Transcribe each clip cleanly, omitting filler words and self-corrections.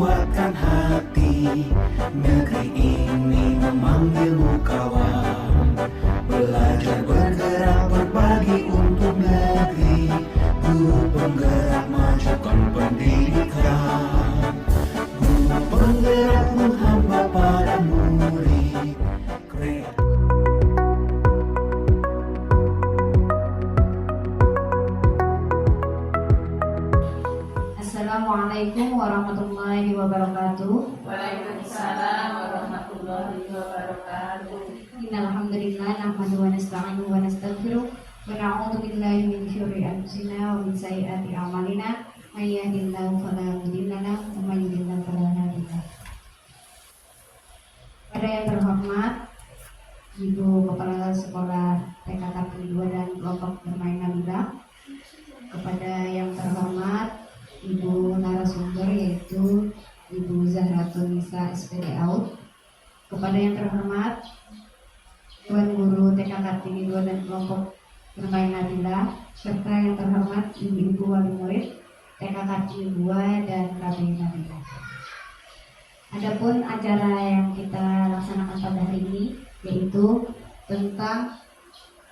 kuatkan hati. Negeri ini memanggilmu kawan. Belajar bergerak berbagi untuk negeri. Guru penggerak majukan pendidikan. Guru penggerak menghamba para murid. Assalamualaikum warahmatullahi wabarakatuh. Waalaikumsalam warahmatullahi wabarakatuh. Innalhamdulillah nahmaduhu wa nasta'inuhu wa nastaghfiruh wa na'udzu billahi min syururi anfusina wa min sayyiati a'malina. May yahdihillahu fala mudilla lahu wa may yudlil fala hadiya lahu. Pada yang terhormat Ibu Kepala Sekolah TK Kartini 2 dan kelompok bermain Nabila, kepada yang terhormat Ibu narasumber yaitu Ibu Zahratun Nisa SPD AUD, kepada yang terhormat Tuan Guru TK Kartini 2 dan kelompok bermain Nabila, serta yang terhormat Ibu-Ibu Wali Murid TK Kartini 2 dan KB Nabila. Adapun acara yang kita laksanakan pada hari ini yaitu tentang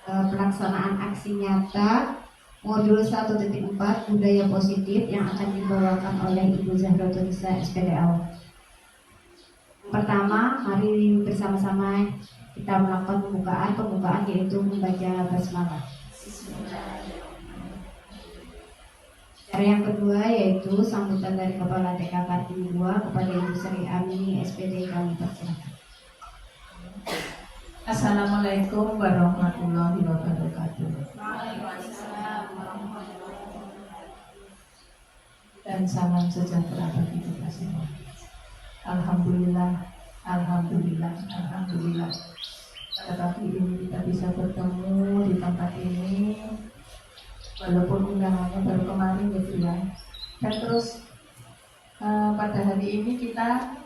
pelaksanaan aksi nyata Modul 1.4 Budaya Positif yang akan dibawakan oleh Ibu Zahratun Nisa SPD AUD. Pertama, mari bersama-sama kita melakukan pembukaan yaitu membaca basmalah. Cara yang kedua yaitu sambutan dari Kepala TK Kartini 2 kepada Ibu Sri Amini SPD, kami persilakan. Assalamualaikum warahmatullahi wabarakatuh. Dan salam sejahtera bagi kita semua. Alhamdulillah, alhamdulillah, alhamdulillah. Pada pagi ini kita bisa bertemu di tempat ini, walaupun undangannya baru kemarin ya. Dan terus pada hari ini kita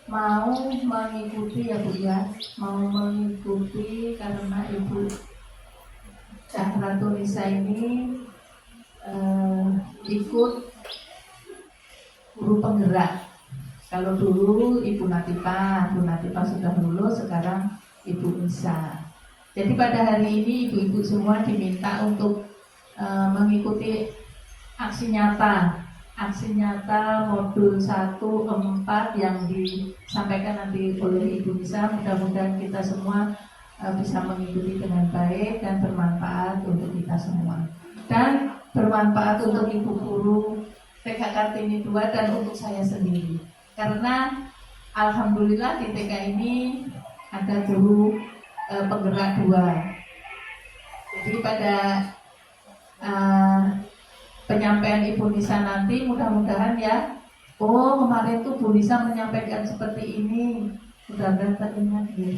mau mengikuti ya Bu ya, mau mengikuti karena Ibu Zahratun Nisa ini ikut guru penggerak. Kalau dulu Ibu Natifah sudah lulus, sekarang Ibu Nisa. Jadi pada hari ini ibu-ibu semua diminta untuk mengikuti aksi nyata modul 1.4 yang disampaikan nanti oleh Ibu Nisa. Mudah-mudahan kita semua bisa mengikuti dengan baik dan bermanfaat untuk kita semua, dan bermanfaat untuk ibu guru TK Kartini 2 dan untuk saya sendiri, karena alhamdulillah di TK ini ada guru penggerak 2. Jadi pada penyampaian Ibu Nisa nanti mudah-mudahan ya, oh kemarin tuh Bu Nisa menyampaikan seperti ini, mudah-mudahan teringat ya.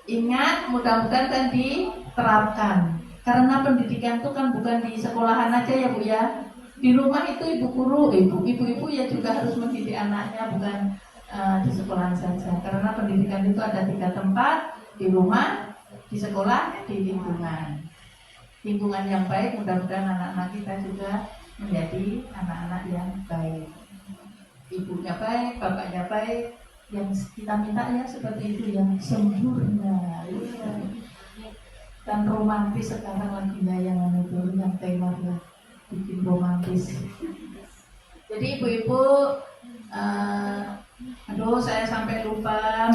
Ingat, mudah-mudahan kan diterapkan, karena pendidikan itu kan bukan di sekolahan aja ya Bu ya. Di rumah itu ibu guru, ibu-ibu ya juga harus mendidik anaknya, bukan di sekolah saja. Karena pendidikan itu ada 3 tempat, di rumah, di sekolah, di lingkungan. Lingkungan yang baik, mudah-mudahan anak-anak kita juga menjadi anak-anak yang baik. Ibunya baik, bapaknya baik, yang kita minta ya seperti itu, yang sempurna. Dan romantis sekarang lagunya yang temanya bikin romantis. Jadi ibu-ibu, saya sampai lupa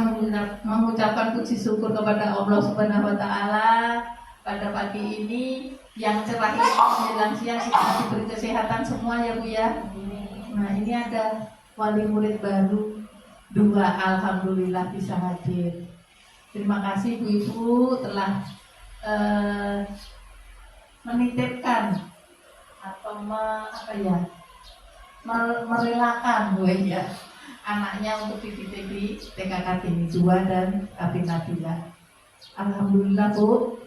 mengucapkan puji syukur kepada Allah Subhanahu wa Ta'ala pada pagi ini yang cerah ini menjelang siang kita diberi kesehatan semua ya Bu ya. Nah ini ada wali murid baru 2, alhamdulillah bisa hadir. Terima kasih Bu-ibu telah menitipkan atau merelakan ya anaknya untuk dididik di TK Kartini 2 dan KB Nabila. Alhamdulillah Bu,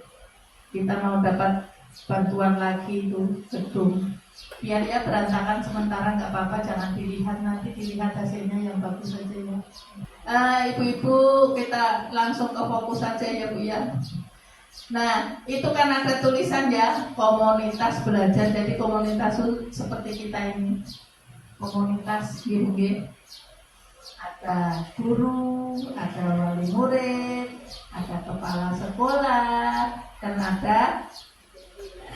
kita mau dapat bantuan lagi itu gedung. Biar ya berantakan sementara nggak apa-apa, jangan dilihat, nanti dilihat hasilnya yang bagus saja ya. Ibu-ibu kita langsung ke fokus saja ya Bu ya. Nah, itu kan ada tulisan ya, komunitas belajar. Jadi komunitas seperti kita ini. komunitas GMG, ada guru, ada wali murid, ada kepala sekolah, dan ada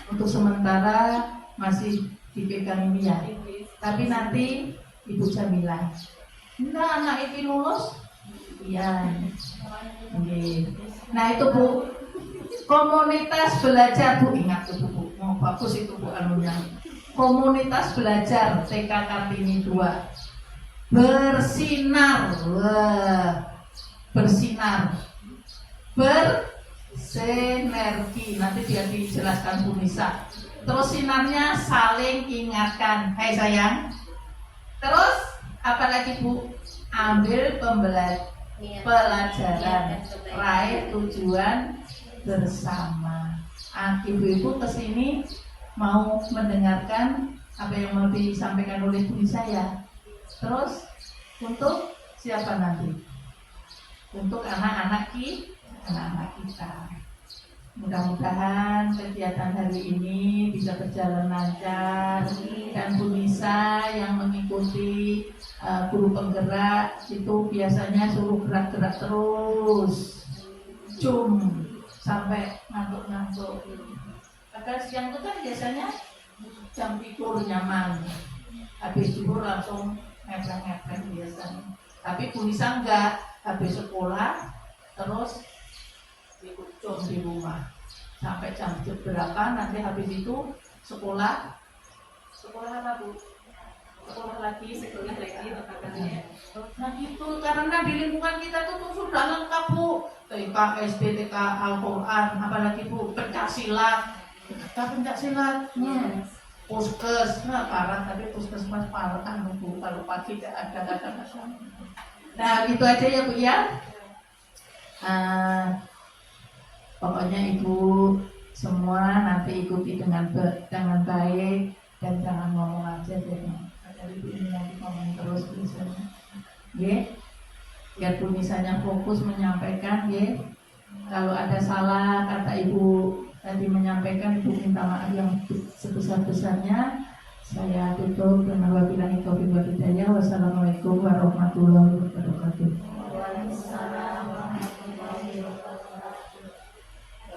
untuk sementara masih dipegang ini ya. Tapi nanti Ibu Jamila, enggak anak ini lulus? Iya. Nah itu Bu, komunitas belajar Bu, ingat tuh Bu, mau bagus itu Bu anunya. Komunitas belajar TK Kartini 2 bersinar, bersinar, bersinergi. Nanti dia dijelaskan Bu Nisa. Terus sinarnya saling ingatkan, hai sayang. Terus apalagi Bu, ambil pelajaran, raih tujuan bersama. Ibu-ibu kesini mau mendengarkan apa yang mau disampaikan oleh Bu Nisa ya. Terus untuk siapa nanti? Untuk anak-anak kita. Mudah-mudahan kegiatan hari ini bisa berjalan lancar dan Bu Nisa yang mengikuti guru penggerak itu biasanya suruh gerak-gerak terus, sampai ngantuk-ngantuk. Padahal siang itu kan biasanya jam tidur nyaman, habis tidur langsung ngepreng-ngepreng biasanya. Tapi Bu Nisa enggak, habis sekolah terus ikut di rumah sampai jam berapa, nanti habis itu sekolah apa Bu? Sekolah lagi katanya. Nah gitu, karena di lingkungan kita tuh sudah lengkap Bu, TK, SD, TK, Al-Quran, apalagi Bu, pencaksilat, puskes, parah, tapi puskesmas parah kan Bu, kalau pagi tidak ada. Nah gitu aja ya Bu ya. Pokoknya Ibu semua nanti ikuti dengan baik dan jangan ngomong aja deh. Dari Ibu ini nanti ngomong terus biasanya. Biar Bu Nisanya fokus menyampaikan, Kalau ada salah kata Ibu tadi menyampaikan, Ibu minta maaf yang sebesar-besarnya. Saya tutup dengan wabillahi taufiq wal hidayah. Wassalamualaikum warahmatullahi wabarakatuh.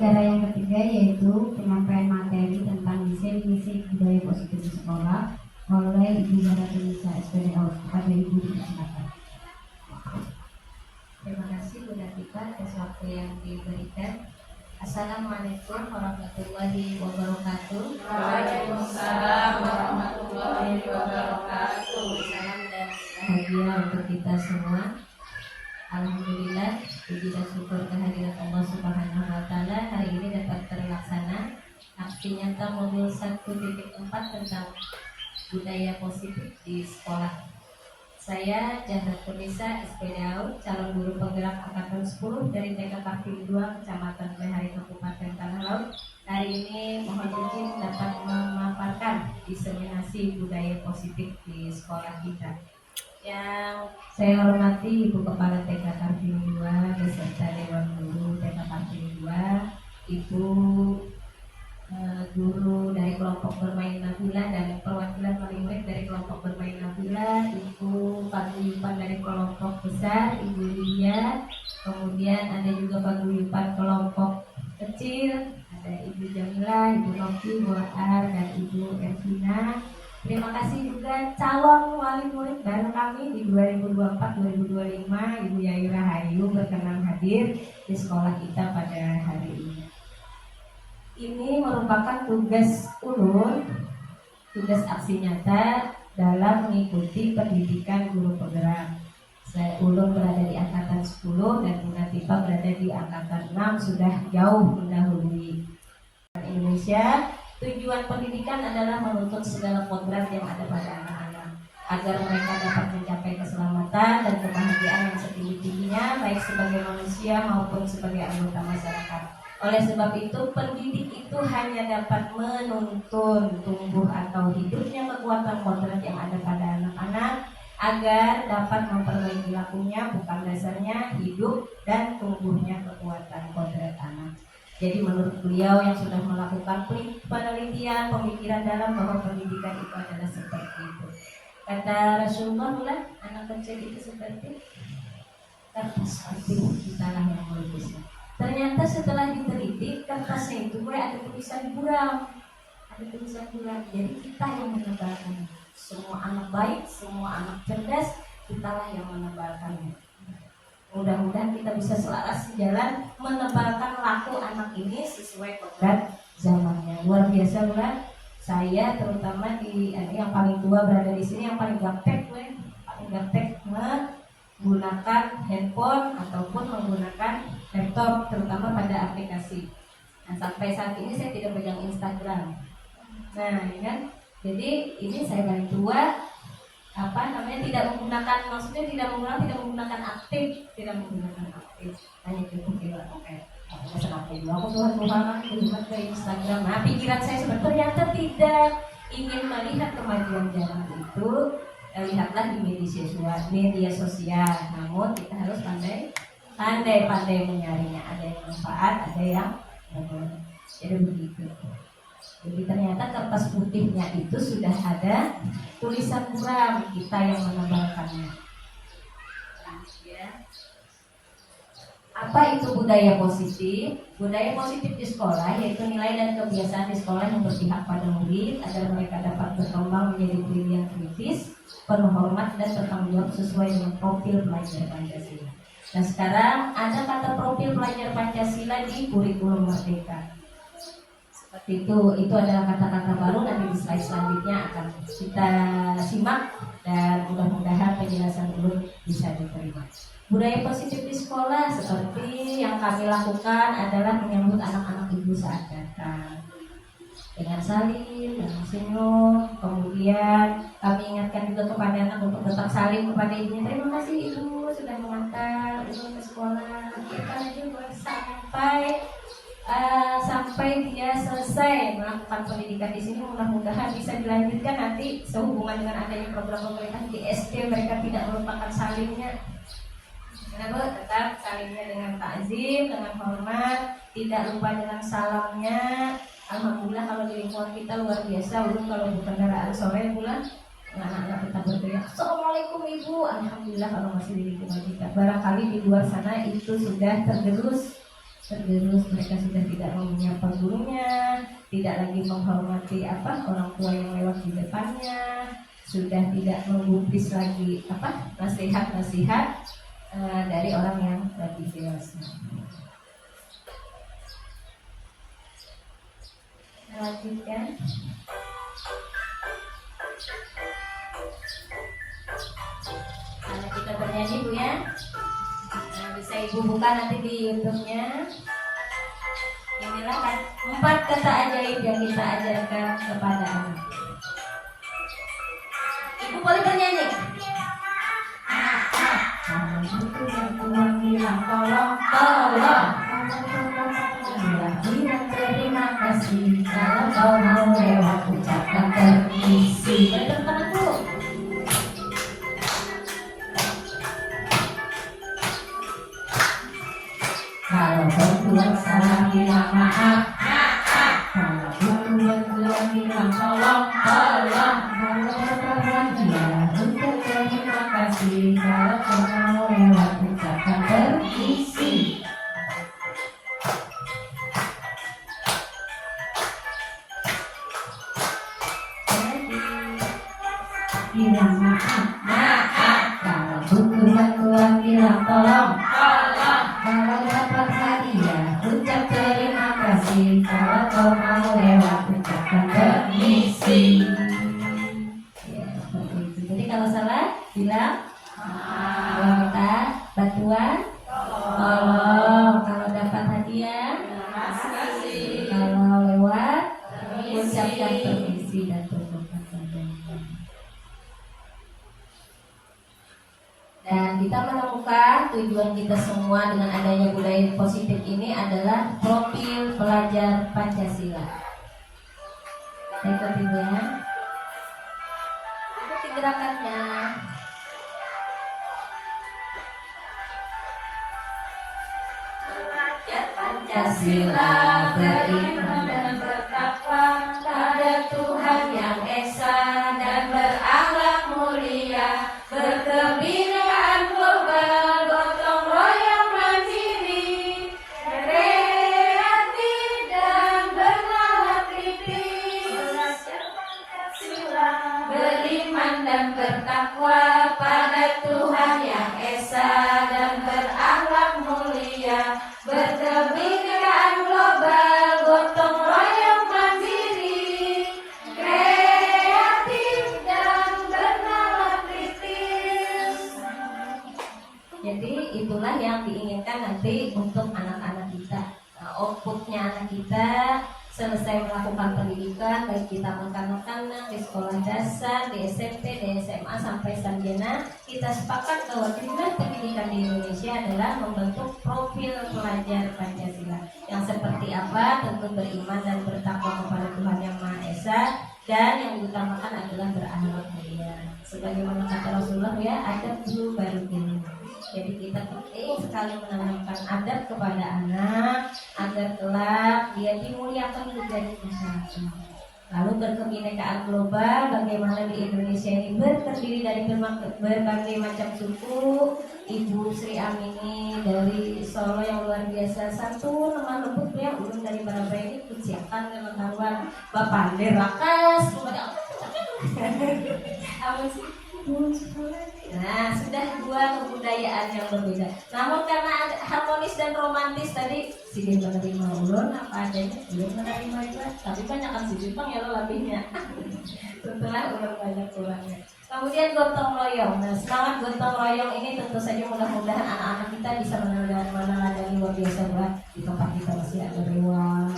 Cara yang ketiga yaitu penyampaian materi tentang misi budaya positif di sekolah oleh Ibu Nisa SPDA. Kepada Ibu dipersilakan. Terima kasih Bu Datika atas waktu yang diberikan. Assalamualaikum warahmatullahi wabarakatuh. Waalaikumsalam warahmatullahi wabarakatuh. Salam dan bahagia untuk kita semua. Alhamdulillah, puji dan syukur kehadiran Allah Subhanahu wa Ta'ala hari ini dapat terlaksana aksi nyata modul 1.4 tentang budaya positif di sekolah. Saya Jahrat Nisa SPDA, calon guru penggerak angkatan 10 dari TK Kartini 2, Kecamatan Behari, Kabupaten Tanah Laut. Hari ini mohon izin dapat memaparkan diseminasi budaya positif di sekolah kita. Yang saya hormati Ibu Kepala TK Kartini 2 beserta Dewan Guru TK Kartini 2, Ibu guru dari kelompok bermain Nabila dan perwakilan wali murid dari kelompok bermain Nabila, Ibu paguyuban dari kelompok besar, Ibu Lia, kemudian ada juga paguyuban kelompok kecil, ada Ibu Jamila, Ibu Novi, Bu Ar, dan Ibu Ervina. Terima kasih juga calon wali murid baru kami di 2024-2025, Ibu Yayu Rahayu berkenan hadir di sekolah kita pada hari ini. Ini merupakan tugas ulur, tugas aksi nyata dalam mengikuti pendidikan guru penggerak. Saya ulur berada di angkatan 10 dan Bu Natifa berada di angkatan 6, sudah jauh mendahului Indonesia. Tujuan pendidikan adalah menuntut segala kodrat yang ada pada anak-anak agar mereka dapat mencapai keselamatan dan kebahagiaan yang setinggi-tingginya baik sebagai manusia maupun sebagai anggota masyarakat. Oleh sebab itu, pendidik itu hanya dapat menuntun tumbuh atau hidupnya kekuatan kodrat yang ada pada anak-anak agar dapat memperbaiki lakunya, bukan dasarnya hidup dan tumbuhnya kekuatan kodrat anak. Jadi menurut beliau yang sudah melakukan penelitian, pemikiran dalam bahwa pendidikan itu adalah seperti itu. Kata Rasulullah pula, anak kecil itu seperti kertas putih, kitalah yang melukisnya. Ternyata setelah diteliti, kertasnya itu ada tulisan buram. Ada tulisan buram. Jadi kita yang menebalkannya. Semua anak baik, semua anak cerdas, kitalah yang menebalkannya. Mudah-mudahan kita bisa selaras jalan menebalkan laku anak ini sesuai kodrat zamannya. Luar biasa bukan? Saya terutama di yang paling tua berada di sini, yang paling gaptek menggunakan handphone ataupun menggunakan laptop, terutama pada aplikasi. Nah, sampai saat ini saya tidak pegang Instagram. Nah, ini kan, jadi ini saya paling tua, tidak menggunakan aktif, hanya kira-kira oke. Aku Tuhan ke Instagram. Nah, pikiran saya sebenarnya ternyata tidak ingin melihat kemajuan zaman itu. Lihatlah di media sosial. Namun kita harus pandai menyaringnya. Ada yang manfaat, ada yang jadi begitu. Jadi ternyata kertas putihnya itu sudah ada tulisan buram, kita yang menebalkannya. Apa itu budaya positif? Budaya positif di sekolah yaitu nilai dan kebiasaan di sekolah yang berpihak pada murid agar mereka dapat berkembang menjadi pribadi yang kritis, penuh hormat dan bertanggung jawab sesuai dengan profil pelajar Pancasila. Nah, sekarang ada kata profil pelajar Pancasila di kurikulum Merdeka. Seperti itu adalah kata-kata baru, nanti di slide selanjutnya akan kita simak dan mudah-mudahan penjelasan dulu bisa diterima. Budaya positif di sekolah seperti yang kami lakukan adalah menyambut anak-anak ibu saat datang dengan salim, dengan senyum. Kemudian kami ingatkan juga kepada anak untuk tetap salim kepada ibunya. Terima kasih ibu sudah mengantar ibu ke sekolah. Kita juga sampai dia selesai melakukan pendidikan di sini. Mudah-mudahan bisa dilanjutkan nanti sehubungan dengan adanya program pemerintah di SD, mereka tidak melupakan salimnya. Kenapa? Tetap salimnya dengan takzim, dengan hormat, tidak lupa dengan salamnya. Alhamdulillah kalau di lingkungan kita luar biasa. Ulun kalau berkendaraan sore pulang, anak-anak kita berteriak Assalamualaikum ibu. Alhamdulillah kalau masih di lingkungan kita. Barangkali di luar sana itu sudah tergerus, mereka sudah tidak mau menyapa gurunya, tidak lagi menghormati orang tua yang lewat di depannya, sudah tidak menggubris lagi nasihat-nasihat dari orang yang lebih dewasa. Lanjutkan. Karena kita bernyanyi Bu ya. Nah, bisa Ibu buka nanti di YouTube-nya. Inilah 4 kata ajaib yang kita ajarkan kepada anak. Ibu boleh bernyanyi. Tuhan bilang tolong. Bilang terima kasih. Kalau kau mau lewat ucapkan permisi. Boleh tepuk tangan dulu. Kalau berbuat salah bilang maaf. Kalau berbuat bilang tolong. Kalau berbahagia untuk terima kasih. Kalau kau mau lewat ucapkan permisi. Bilang maaf. Kalau butuh bantuan bilang tolong. Kalau dapat hadiah ucap terima kasih. Kalau kau mau lewat ucapkan permisi. Ya, seperti itu. Jadi kalau salah bilang kalau minta bantuan tolong. Kalau dapat hadiah kalau lewat ucapkan permisi dan terima kasih. Dan kita menemukan tujuan kita semua dengan adanya budaya positif ini adalah profil pelajar Pancasila. Ikuti ya. Ikuti gerakannya. Pelajar Pancasila beriman dan bertakwa pada Tuhan yang Esa dan berakhlak mulia. Jadi itulah yang diinginkan nanti untuk anak-anak kita. Nah, outputnya anak kita selesai melakukan pendidikan, baik kita mekanak-mekanak di sekolah dasar, di SMP, di SMA sampai sarjana, kita sepakat bahwa tujuan pendidikan di Indonesia adalah membentuk profil pelajar Pancasila yang seperti apa, tentu beriman dan bertakwa kepada Tuhan Yang Maha Esa, dan yang diutamakan adalah berakhlak mulia. Sebagaimana kata Rasulullah ya, adab dulu baru ilmu. Jadi kita penting sekali menanamkan adab kepada anak agar kelak dia dimuliakan menjadi masyarakat. Lalu berkebinekaan global, bagaimana di Indonesia ini terdiri dari berbagai macam suku. Ibu Sri Amini dari Solo yang luar biasa, satu lemah lembut ya, ulun dari Barabra ini kuciakan dengan karuan Bapak Rakas apa sih? Nah, sudah dua kebudayaan yang berbeda. Namun karena harmonis dan romantis tadi, si dia menerima ulun apa adanya, ulun menerima juga. Tapi banyak kan si Jepang ya lo lebihnya. Setelah ulun banyak kurangnya. Kemudian gotong royong. Nah, semangat gotong royong ini tentu saja mudah-mudahan anak-anak kita bisa meneladani luar biasa banget. Di tempat kita masih ada rewang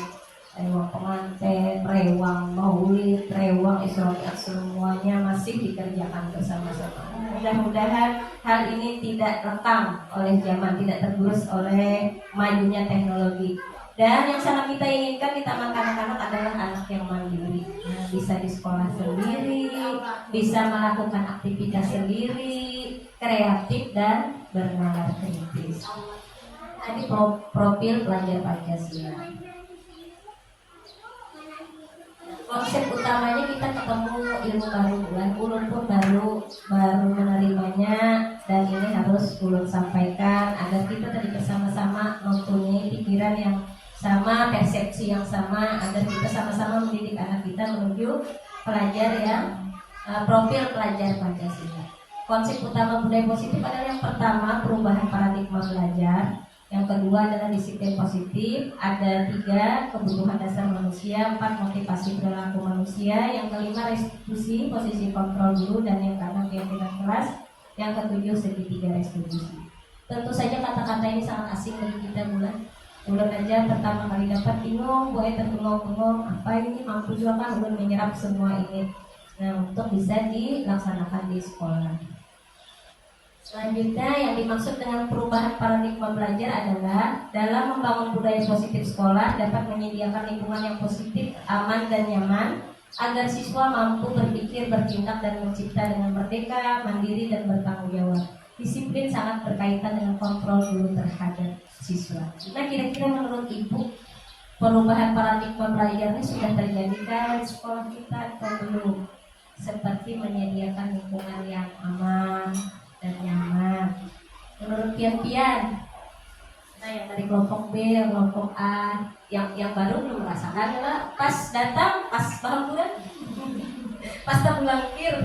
pengantin, rewang maulid, rewang Isra Mi'raj, semuanya masih dikerjakan bersama-sama. Mudah-mudahan hal ini tidak lekang oleh zaman, tidak tergerus oleh majunya teknologi. Dan yang sangat kita inginkan di taman kanak-kanak adalah anak yang mandiri, bisa di sekolah sendiri, bisa melakukan aktivitas sendiri, kreatif dan bernalar kritis. Ini profil pelajar Pancasila. Konsep utamanya kita ketemu ilmu baru, dan ulun pun baru menerimanya, dan ini harus ulun sampaikan agar kita tadi bersama-sama mempunyai pikiran yang sama, persepsi yang sama, agar kita sama-sama mendidik anak kita menuju pelajar yang profil pelajar Pancasila. Konsep utama budaya positif adalah yang pertama perubahan paradigma belajar. Yang kedua adalah disiplin positif, ada 3 kebutuhan dasar manusia, 4 motivasi perilaku manusia, yang kelima restitusi posisi kontrol guru, dan yang keenam keyakinan kelas, yang ketujuh segitiga restitusi. Tentu saja kata-kata ini sangat asing bagi kita bulan aja pertama kali dapat bingung, boleh terbengong-bengong, apa ini mampu juga kan ulun menyerap semua ini. Nah, untuk bisa dilaksanakan di sekolah. Selanjutnya yang dimaksud dengan perubahan paradigma belajar adalah dalam membangun budaya positif sekolah dapat menyediakan lingkungan yang positif, aman dan nyaman agar siswa mampu berpikir, bertindak dan mencipta dengan merdeka, mandiri dan bertanggung jawab. Disiplin sangat berkaitan dengan kontrol guru terhadap siswa. Nah, kira-kira menurut Ibu perubahan paradigma belajar ini sudah terjadi di sekolah kita atau belum? Seperti menyediakan lingkungan yang aman dan nyaman. Menurut Pian, nah yang dari kelompok B, kelompok A, yang baru belum merasakan adalah pas datang, pas bangun, pas terlangkir.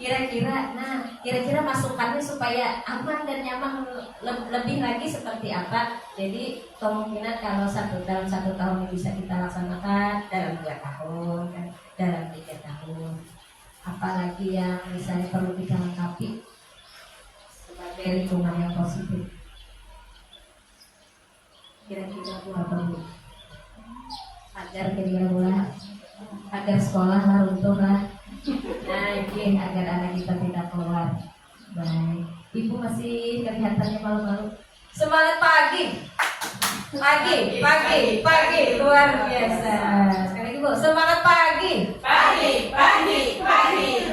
Kira-kira masukannya supaya aman dan nyaman lebih lagi seperti apa? Jadi kemungkinan kalau dalam satu tahun ini bisa kita laksanakan dalam 2 tahun, kan? Dalam 3 tahun. Apalagi yang misalnya perlu kita lengkapi sebagai lingkungan yang positif. Kira-kira apa Bu? Agar sekolah lah runtuh lah. Nah, ini agar anak kita tidak keluar. Baik, Ibu masih kelihatannya malu-malu. Semangat pagi, luar biasa. Sekali lagi Bu, semangat pagi,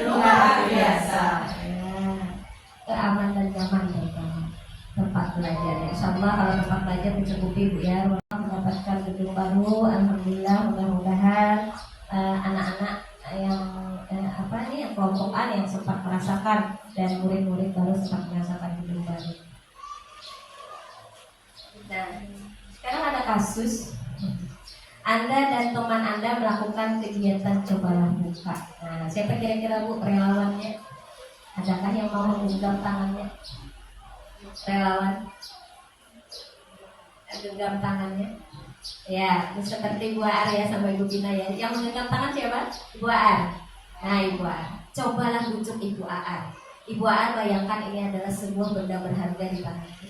luar biasa. Ya, keaman dan nyaman terutama tempat belajarnya. Insyaallah kalau tempat belajar mencukupi Bu ya, mendapatkan gedung baru, alhamdulillah. Mudah-mudahan anak-anak yang kelompok A yang sempat merasakan dan murid-murid baru sempat merasakan gedung baru. Nah, sekarang ada kasus Anda dan teman Anda melakukan kegiatan cobalah buka. Nah, siapa kira-kira Bu relawannya? Adakah yang mau menggenggam tangannya? Relawan genggam tangannya. Ya, seperti Bu Ar ya sama Ibu Bina ya. Yang menggenggam tangan siapa? Ibu Ar. Nah, Ibu Ar, cobalah bujuk Ibu Ar. Ibu Aan bayangkan ini adalah sebuah benda berharga di tanganku.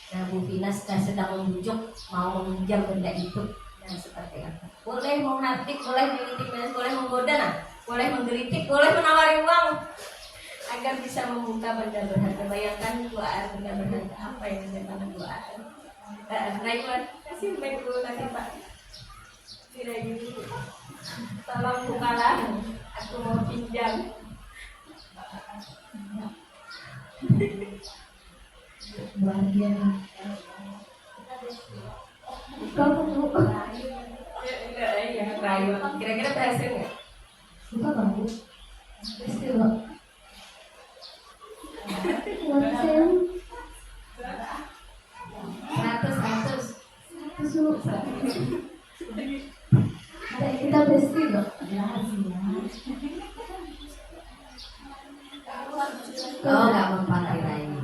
Nah, Bu Vina sedang membujuk mau meminjam benda itu. Nah, seperti apa? Boleh menghardik, boleh diintimidasi, boleh menggoda, nah, boleh menggelitik, boleh menawari uang agar bisa membuka benda berharga. Bayangkan Bu Aan benda berharga apa yang ada di tangan Bu Aan. Raiwan, kasih mic dulu nanti Pak. Tidak gitu. Tolong bukalah, aku mau pinjam. Bahagia. Kamu tuh Ya, Raiwan. Kira-kira berhasil nggak? suka kamu? Pasti loh. Berhasil. 100. Suka. Kita besti loh. Oh, nggak mempan dirayu.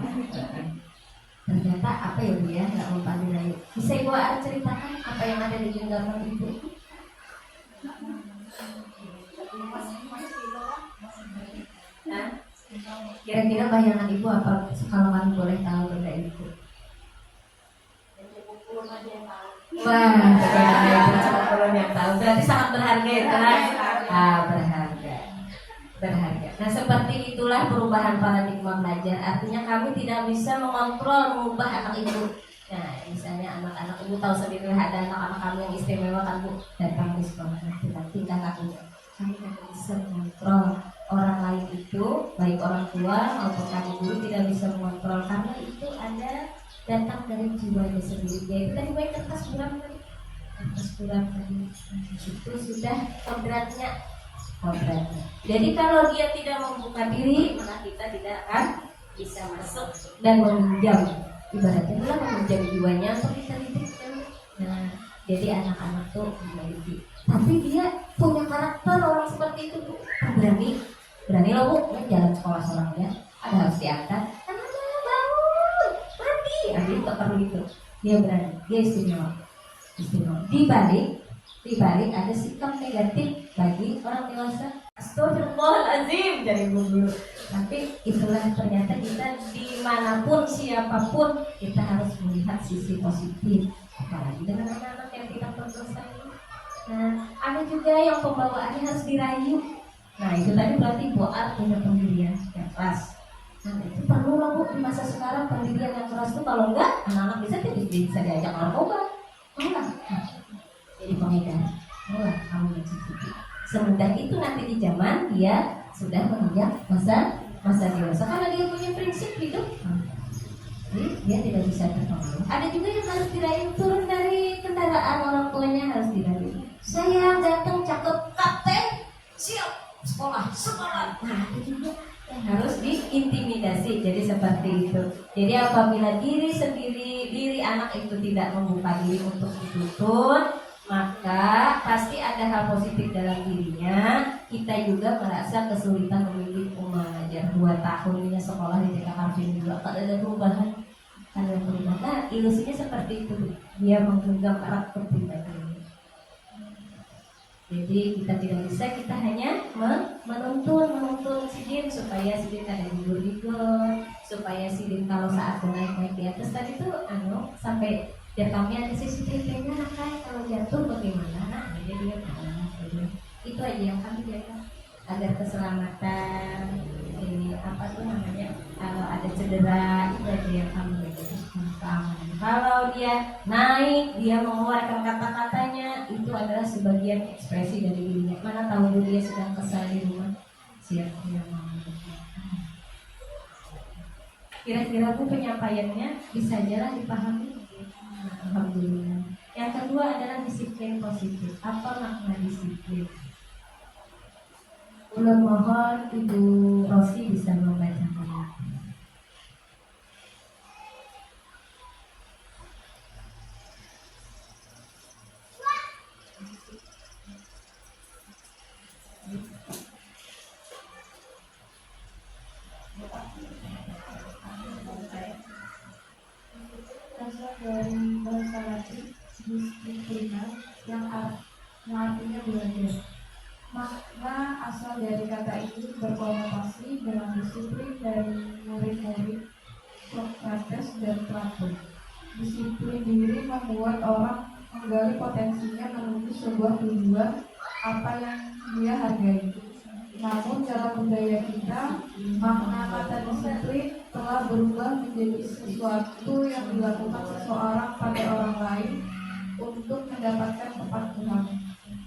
Ternyata apa ya Bu ya, nggak mempan dirayu. Bisa Ibu Aan ceritakan apa yang ada di genggaman Ibu? Hah? Kira-kira bayangan Ibu apa kalau kami boleh tahu benda itu? Wah, belum yang tahu. Berarti sangat berharga ya kan? Berharga. Nah, seperti itulah perubahan paradigma belajar. Artinya kami tidak bisa mengontrol, mengubah anak ibu. Nah, misalnya anak-anak ibu tahu sendiri ada anak-anak kami yang istimewa kan Bu, datang di sekolah tingkah lakunya. Kami tidak bisa mengontrol orang lain itu, baik orang tua maupun kami guru tidak bisa mengontrol karena itu ada datang dari jiwanya sendiri. Yaitu tadi baik kertas buram tadi. Kertas buram tadi itu sudah kodratnya. Jadi kalau dia tidak membuka diri, maka kita tidak akan bisa masuk dan meminjam. Ibaratnya adalah meminjam jiwanya untuk kita didik. Nah, jadi anak-anak tuh memiliki. Tapi dia punya karakter orang seperti itu tuh berani loh Bu, jalan sekolah seorangnya ada harus diangkat. Anak bangun, mandi, itu perlu itu. Dia berani, dia istimewa. Di balik ada sikap negatif bagi orang dewasa. Astagfirullahaladzim dari dulu. Tapi itulah ternyata kita dimanapun siapapun kita harus melihat sisi positif. Apalagi dengan anak-anak yang tidak berdosa ini. Nah, ada juga yang pembawaannya harus dirayu. Nah, itu tadi berarti Bu Aan punya pendirian yang keras. Nah, itu perlu lah Bu di masa sekarang pendirian yang keras itu. Kalau enggak, anak-anak bisa diajak narkoba. Malah jadi pengedar, malah kamu mencicipi. Semudah itu nanti di zaman dia sudah menginjak masa dewasa karena dia punya prinsip hidup. Jadi dia tidak bisa terpengaruh. Ada juga yang harus dirayu, turun dari kendaraan orang tuanya harus dirayu. Saya datang cakep kapten, siap sekolah. Nah, itu juga yang harus diintimidasi. Jadi seperti itu. Jadi apabila diri anak itu tidak membuka diri untuk dituntun, maka pasti ada hal positif dalam dirinya. Kita juga merasa kesulitan memilih mengajar 2 tahunnya sekolah di TK Karvin juga ada perubahan. Nah, ilusinya seperti itu. Dia menggenggam karakter pribadi. Jadi kita tidak bisa, kita hanya menuntun si Din supaya si Din ada libur-libur, supaya si Din kalau saat naik di atas tadi tuh sampai dia kami ada CCTV-nya kan, kalau jatuh bagaimana, nah jadi dia itu aja yang kami jaga agar keselamatan ini apa tuh namanya, kalau ada cedera itu aja yang kami jaga keamanan. Kalau dia naik, dia mengeluarkan kata-katanya, itu adalah sebagian ekspresi dari dirinya. Mana tahu dia sedang kesal di rumah, siap dia mau. Kira-kira Bu penyampaiannya bisa jalan dipahami. Alhamdulillah. Yang kedua adalah disiplin positif. Apa makna disiplin? Ulun mohon Ibu Rosi bisa membacakan. Berasal dari bahasa Latin disiplina yang artinya belajar. Makna asal dari kata ini berkonotasi dengan disiplin dari murid-murid Sokrates dan Plato. Disiplin diri membuat orang menggali potensinya menuju sebuah tujuan apa yang dia hargai. Namun dalam budaya kita, makna kata disiplin telah berubah menjadi sesuatu yang dilakukan seseorang pada orang lain untuk mendapatkan kepatuhan.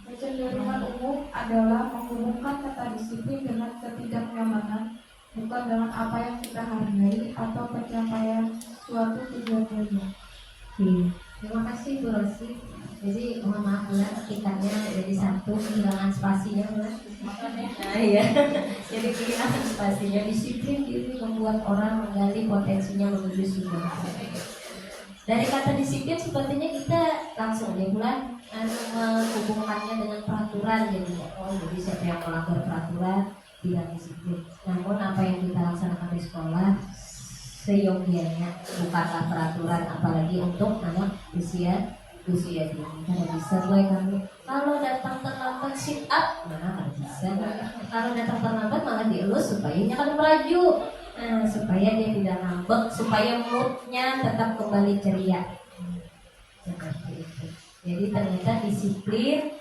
Kecenderungan umum adalah menghubungkan kata disiplin dengan ketidaknyamanan, bukan dengan apa yang kita hargai atau pencapaian suatu tujuan mulia. Terima kasih Bu Rosi. Jadi mohon maaf Bulan, ketikanya jadi satu, kehilangan spasinya Bulan. Nah iya, jadi kehilangan spasinya. Disiplin diri membuat orang menggali potensinya menuju surga. Dari kata disiplin sepertinya kita langsung ya Bulan menghubungkannya dengan peraturan jadinya. Oh jadi siapa yang melanggar peraturan tidak disiplin. Namun apa yang kita laksanakan di sekolah seyogianya, bukanlah peraturan, apalagi untuk anak usia dini. Karena bisa boy kami kalau datang terlambat sit up, mana nggak bisa. Kalau datang terlambat malah dielus supaya kan melaju, supaya dia tidak ngambek, supaya moodnya tetap kembali ceria. Seperti itu. Jadi ternyata disiplin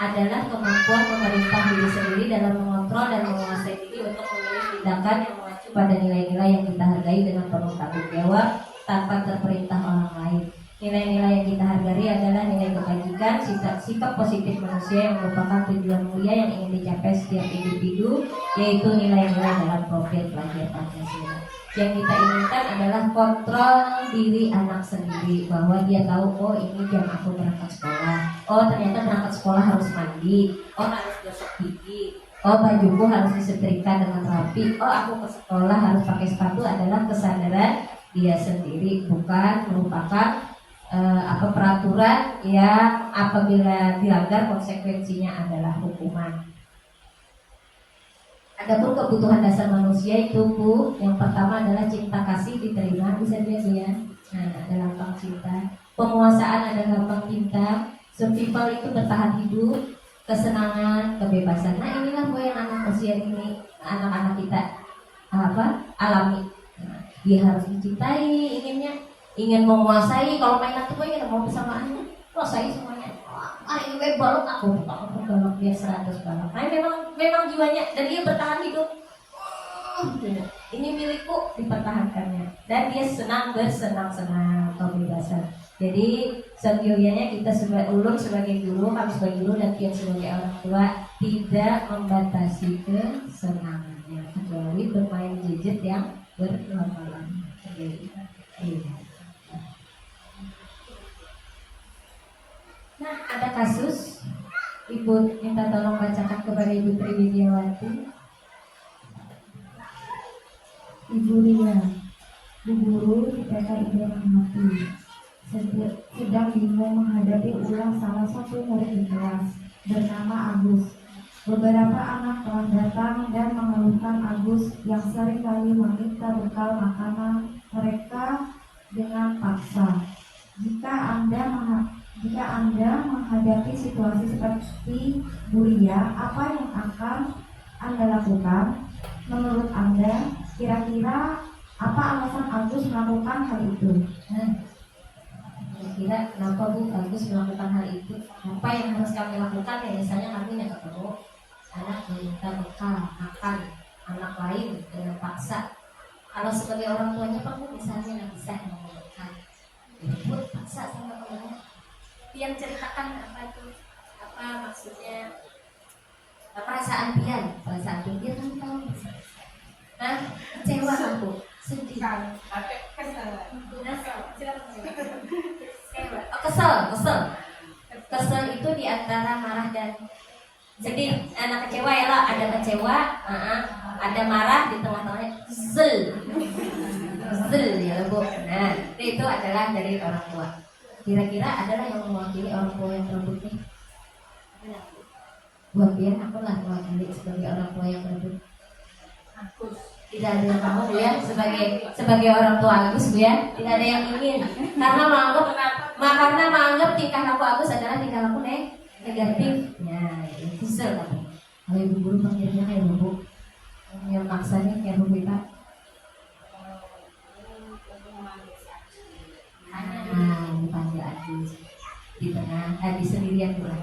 adalah kemampuan memerintah diri sendiri dalam mengontrol dan menguasai diri untuk memilih tindakan yang mengacu pada nilai-nilai yang kita hargai dengan penuh tanggung jawab tanpa terperintah orang lain. Nilai-nilai yang kita hargai adalah nilai kebajikan, sikap positif manusia yang merupakan tujuan mulia yang ingin dicapai setiap individu, yaitu nilai-nilai dalam profil pelajar Pancasila. Yang kita inginkan adalah kontrol diri anak sendiri, bahwa dia tahu, oh ini jam aku berangkat sekolah, oh ternyata berangkat sekolah harus mandi, oh harus gosok gigi, oh bajuku harus disetrika dengan rapi, oh aku ke sekolah harus pakai sepatu. Adalah kesadaran dia sendiri, bukan merupakan peraturan yang apabila dilanggar konsekuensinya adalah hukuman. Adapun kebutuhan dasar manusia itu Bu, yang pertama adalah cinta kasih diterima, bisa dilihat ya. Nah, ada lambang cinta. Penguasaan ada lambang cinta. Survival itu bertahan hidup, kesenangan, kebebasan. Nah inilah Bu yang anak usia ini, anak-anak kita alami. Nah, dia harus dicintai, ingin menguasai. Kalau mainan tuh ingin mau bersamaannya, kuasai semuanya. Ini gue balok aku balok dia 100 balok. Nah memang jiwanya, dan dia bertahan hidup. Ini milikku, dipertahankannya. Dan dia senang bersenang-senang kebebasan. Jadi seyogianya kita sebagai ulun sebagai guru, kami sebagai guru dan Pian sebagai orang tua tidak membatasi kesenangannya, kecuali bermain gadget yang berlama-lama. Nah, ada kasus Ibu minta tolong bacakan kepada Ibu Triwidiawati. Ibu Ria, Bu Guru di TK Ibnu Rahmati, sedang bingung menghadapi ulang salah satu murid di kelas bernama Agus. Beberapa anak telah datang dan mengeluhkan Agus yang sering kali meminta bekal makanan mereka dengan paksa. Jika Anda menghadapi situasi seperti Bu Ria, apa yang akan Anda lakukan? Menurut Anda, kira-kira apa alasan Agus melakukan hal itu? Kira-kira kenapa Bu Agus melakukan hal itu? Apa yang harus kami lakukan? Ya misalnya kami yang ketemu anak meminta bekal makan anak lain dengan paksa. Kalau sebagai orang tuanya Pak Bu misalnya nggak bisa memberikan, Bu paksa sama temannya. Pian ceritakan apa itu? Apa maksudnya? Perasaan Pian kan tahu. Nah, kecewa aku, sedih. Kesel itu diantara marah dan sedih. Anak kecewa ya lah, ada kecewa, ada marah di tengah-tengahnya, zel ya Bu. Nah, itu adalah dari orang tua. Kira-kira adalah yang mewakili orang tua yang berebut nih. Buat Pian, aku lah mewakili sebagai orang tua yang berebut. Tidak ada yang mau Bu ya, sebagai orang tua Agus Bu ya, tidak ada yang ingin karena menganggap tingkah laku Agus adalah tingkah laku negatif. Ya, itu sel. Kalau Ibu Guru panggilnya kayak Bu, Yang maksanya kayak Rubita. Dipanggil Agus di tengah, di sendirian dulu.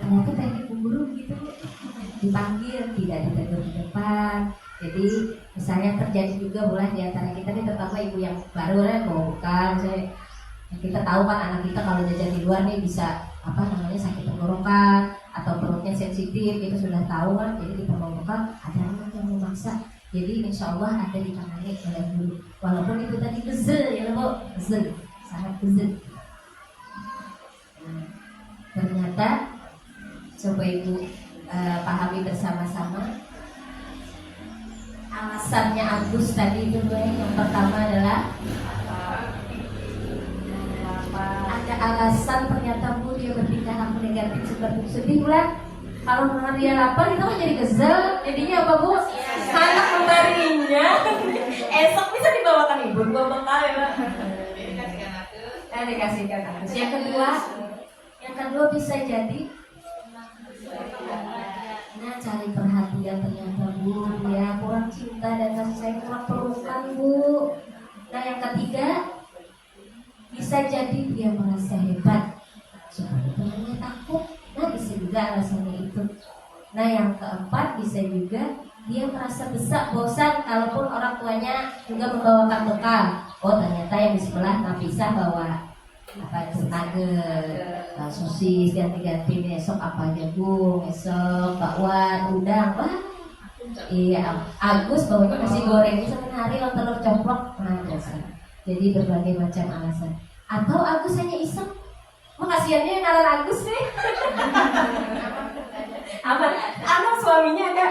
Ternyata teknik pemburu gitu, dipanggil, tidak ditegur di depan. Jadi misalnya terjadi juga bulan di antara kita nih, terutama ibu yang baru lah bawa bekal, kita tahu kan anak kita kalau jajan di luar nih bisa sakit tenggorokan atau perutnya sensitif, kita sudah tahu kan. Jadi kita bawa bekal, ada anak yang memaksa. Jadi insya Allah ada ditangani oleh guru. Walaupun itu tadi gezel ya Bu, gezel, sangat gezel. Ternyata coba Ibu pahami bersama-sama alasannya Agus tadi itu. Yang pertama adalah ada alasan, ternyata Bu dia bertingkah laku negatif seperti sedih lah. Kalau dia lapar kita kan jadi kesel. Jadinya apa Bu? Anak memberinya. Esok bisa dibawakan ibu dua bekal ya Pak. Dikasihkan Agus. Yang kedua bisa jadi cari perhatian, ternyata Bu ya kurang cinta dan kasih sayang, kurang pelukan Bu. Nah yang ketiga bisa jadi dia merasa hebat supaya temannya takut. Nah bisa juga alasannya itu. Nah yang keempat bisa juga dia merasa bosan kalaupun orang tuanya juga membawakan bekal. Oh ternyata yang di sebelah Nafisah bawa nugget, sosis ganti-ganti, besok apa jagung, besok bakwan, udang. Wah iya, Agus bawanya nasi goreng sehari telur coplok. Nah jadi berbagai macam alasan. Atau Agus hanya iseng. Kasihannya nalar Agus nih. Anak suaminya ada.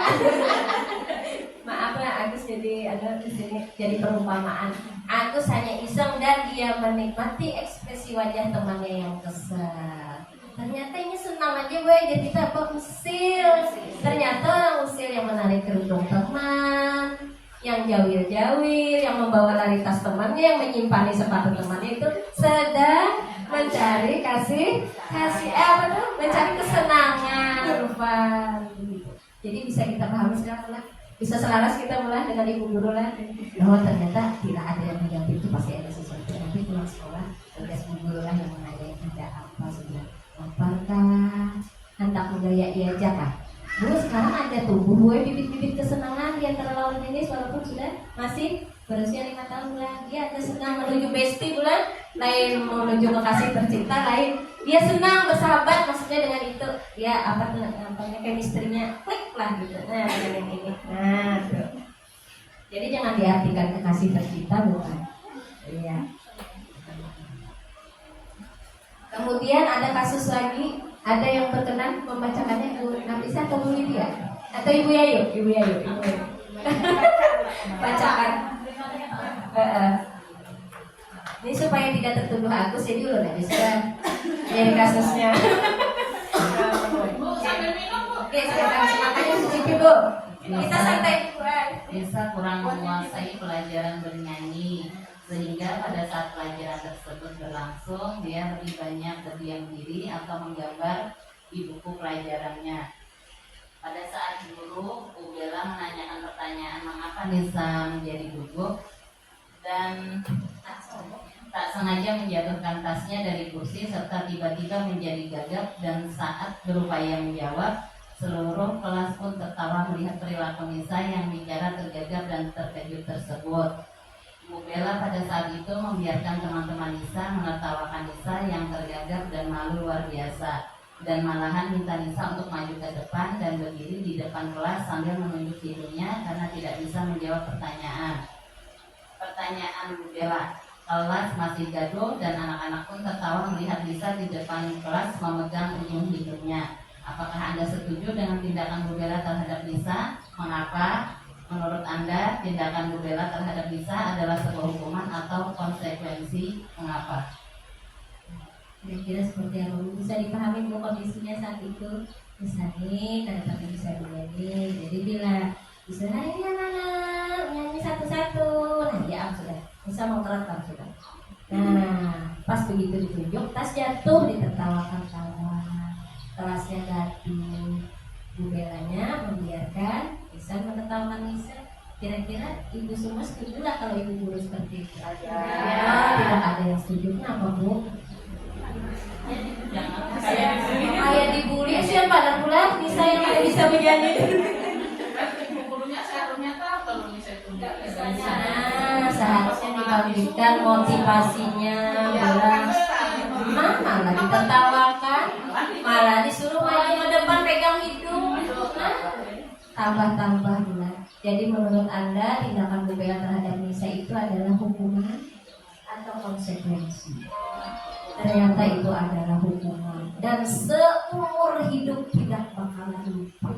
Maaf ya Agus, jadi ada di sini jadi perumpamaan. Agus hanya iseng dan dia menikmati ekspresi wajah temannya yang kesal. Ternyata ini senang aja gue, jadi kita usil. Ternyata orang usil yang menarik kerudung teman, yang jawil-jawil, yang membawa lari tas temannya, yang menyimpan sepatu temannya itu sedang mencari mencari kesenangan, Rufan. Jadi bisa kita pahami sekarang lah, bisa selaras kita mulai dengan ibu guru lah, bahwa ternyata tidak ada yang negatif, itu pasti ada sesuatu. Nanti pulang sekolah, tugas ibu guru lah yang menanya ada apa sudah, apakah hendak budaya diajak kah? Bu, sekarang ada tubuh gue bibit-bibit kesenangan di antara lawan jenis, walaupun sudah masih berusia 5 tahun bulan. Dia ada senang menuju bestie bulan, lain menuju kekasih tercinta, lain dia senang bersahabat, maksudnya dengan itu ya namanya chemistry-nya klik lah gitu. Nah dengan ini, nah tuh. Jadi jangan diartikan kekasih tercinta, bukan. Iya. Kemudian ada kasus lagi, ada yang berkenan membacakannya Bu Nafisah atau Bu Lydia atau Ibu Yayu. Bacakan. Ini supaya tidak tertuduh Agus, jadi dulu nggak bisa jadi kasusnya. Bu, sambil minum Bu. Oke, makanya cicipi Bu. Kita santai. Bisa kurang menguasai pelajaran bernyanyi, sehingga pada saat pelajaran tersebut berlangsung dia lebih banyak berdiam diri atau menggambar di buku pelajarannya. Pada saat guru Bu Bella menanyakan pertanyaan mengapa Nisa menjadi gugup dan tak sengaja menjatuhkan tasnya dari kursi serta tiba-tiba menjadi gagap, dan saat berupaya menjawab seluruh kelas pun tertawa melihat perilaku Nisa yang bicara tergagap dan terkejut tersebut. Bu Bella pada saat itu membiarkan teman-teman Nisa menertawakan Nisa yang tergagap dan malu luar biasa, dan malahan minta Nisa untuk maju ke depan dan berdiri di depan kelas sambil menunjuk hidungnya karena tidak bisa menjawab pertanyaan Bu Bella. Kelas masih gaduh dan anak-anak pun tertawa melihat Nisa di depan kelas memegang ujung hidungnya. Apakah Anda setuju dengan tindakan Bu Bella terhadap Nisa? Mengapa? Menurut Anda, tindakan Bu Bella terhadap Nisa adalah sebuah hukuman atau konsekuensi? Mengapa? Kira-kira seperti yang bisa dipahami Bu kondisinya saat itu. Misalnya, kadang-kadang bisa begini. Jadi bila bisa hari ini anak-anak nyanyi satu-satu, nah ya sudah bisa mau terekam sudah. Nah, pas begitu ditunjuk, tas jatuh ditertawakan kawan. kelasnya gaduh, Bu Belanya membiarkan Nisan menertawakan Nisan. Kira-kira ibu semua setuju lah kalau ibu guru seperti itu? Ya, tidak ada yang setuju. Kenapa, Bu? Kayak dibully. Siapa anak pula Nisa yang tidak bisa menyanyi? Gurunya seharusnya tahu kalau Nisa itu enggak bisa. Seharusnya dibangkitkan motivasinya, bilang malah ditertawakan, malah disuruh maju ke depan pegang hidung. Tambah-tambah bulan. Jadi menurut Anda tindakan Bu Bella terhadap Nisa itu adalah hukuman atau konsekuensi? Ternyata itu adalah hukuman dan seumur hidup tidak bakalan lupa.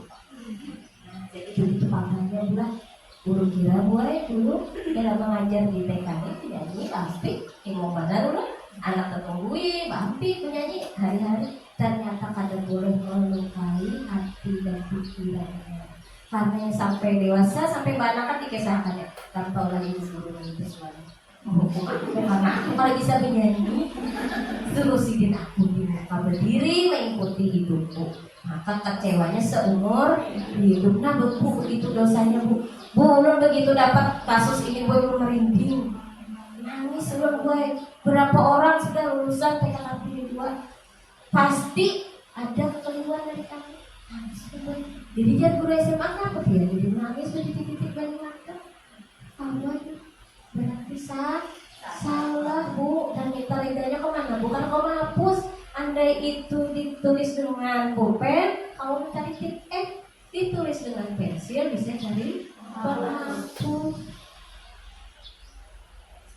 Jadi begitu papanya bilang, guru kira boleh dulu dalam mengajar di TKD penyanyi Bampi, Imam Badar dulu anak tertunggui Bampi penyanyi hari-hari. Ternyata kadang boleh melukai hati dan pikirannya. Karena sampai dewasa, sampai anak kan dikisahkan ya, tanpa lagi guru itu semuanya menghukum aku karena aku kalau bisa menyanyi terusin aku di muka berdiri mengikuti hidupku. Maka kecewanya seumur hidup. Nah Bu, begitu dosanya Bu. Belum begitu dapat kasus ini gue merinding, nangis sebelum gue. Berapa orang sudah lulusan TKP 2 pasti ada kekeliruan dari kami. Jadi dia guru SMA apa dia? Jadi nangis titik-titik dari mata. Allah berarti salah Bu, dan minta lidahnya kemana? Bukan kau menghapus. Andai itu ditulis dengan pulpen, kau mencari titik ditulis dengan pensil bisa cari penghapus.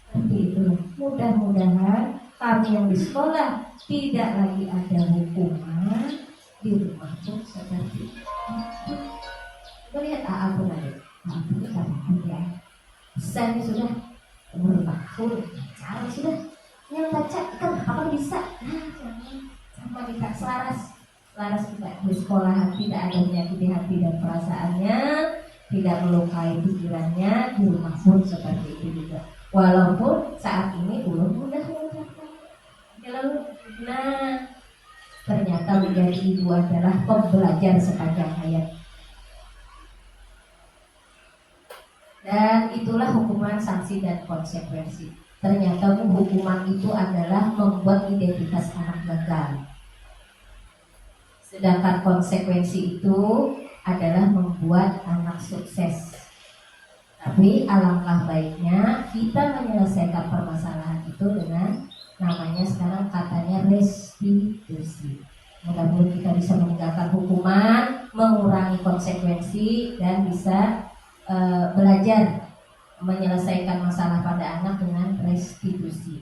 Seperti itu. Mudah-mudahan kami yang di sekolah tidak lagi ada hukuman di rumah pun seperti itu. Melihat aku nanti, aku ini ya. Saya sudah umur 40 cara sudah yang baca kan apa bisa. Nah, sama kita selaras kita di sekolah tidak ada menyakiti hati dan perasaannya, tidak melukai pikirannya, di rumah pun seperti itu juga. Walaupun saat ini belum mudah mengucapkan. Lalu, nah ternyata menjadi ibu adalah pembelajar sepanjang hayat. Dan itulah hukuman, sanksi, dan konsekuensi. Ternyata hukuman itu adalah membuat identitas anak gagal. Sedangkan konsekuensi itu adalah membuat anak sukses. Tapi alangkah baiknya kita menyelesaikan permasalahan itu dengan namanya sekarang katanya restitusi. Mudah-mudahan kita bisa meninggalkan hukuman, mengurangi konsekuensi, dan bisa belajar menyelesaikan masalah pada anak dengan restitusi.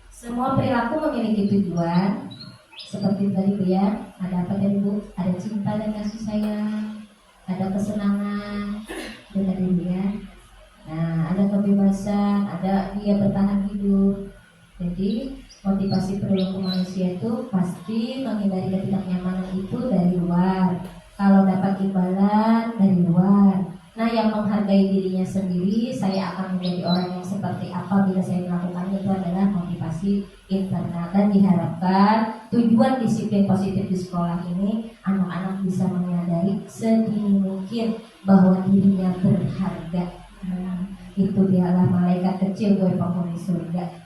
Semua perilaku memiliki tujuan. Seperti tadi Bu ya, ada apa tadi Bu? Ada cinta dan kasih sayang, ada kesenangan, benar Bu ya. Nah, ada kebebasan, ada dia bertahan hidup. Jadi motivasi perilaku manusia itu pasti menghindari ketidaknyamanan itu dari luar. Kalau dapat imbalan dari luar. Nah, yang menghargai dirinya sendiri, saya akan menjadi orang yang seperti apa bila saya melakukannya, itu adalah motivasi internal. Dan diharapkan tujuan disiplin positif di sekolah ini, anak-anak bisa menyadari sedini mungkin bahwa dirinya berharga. Itu dialah malaikat kecil gue penghuni surga.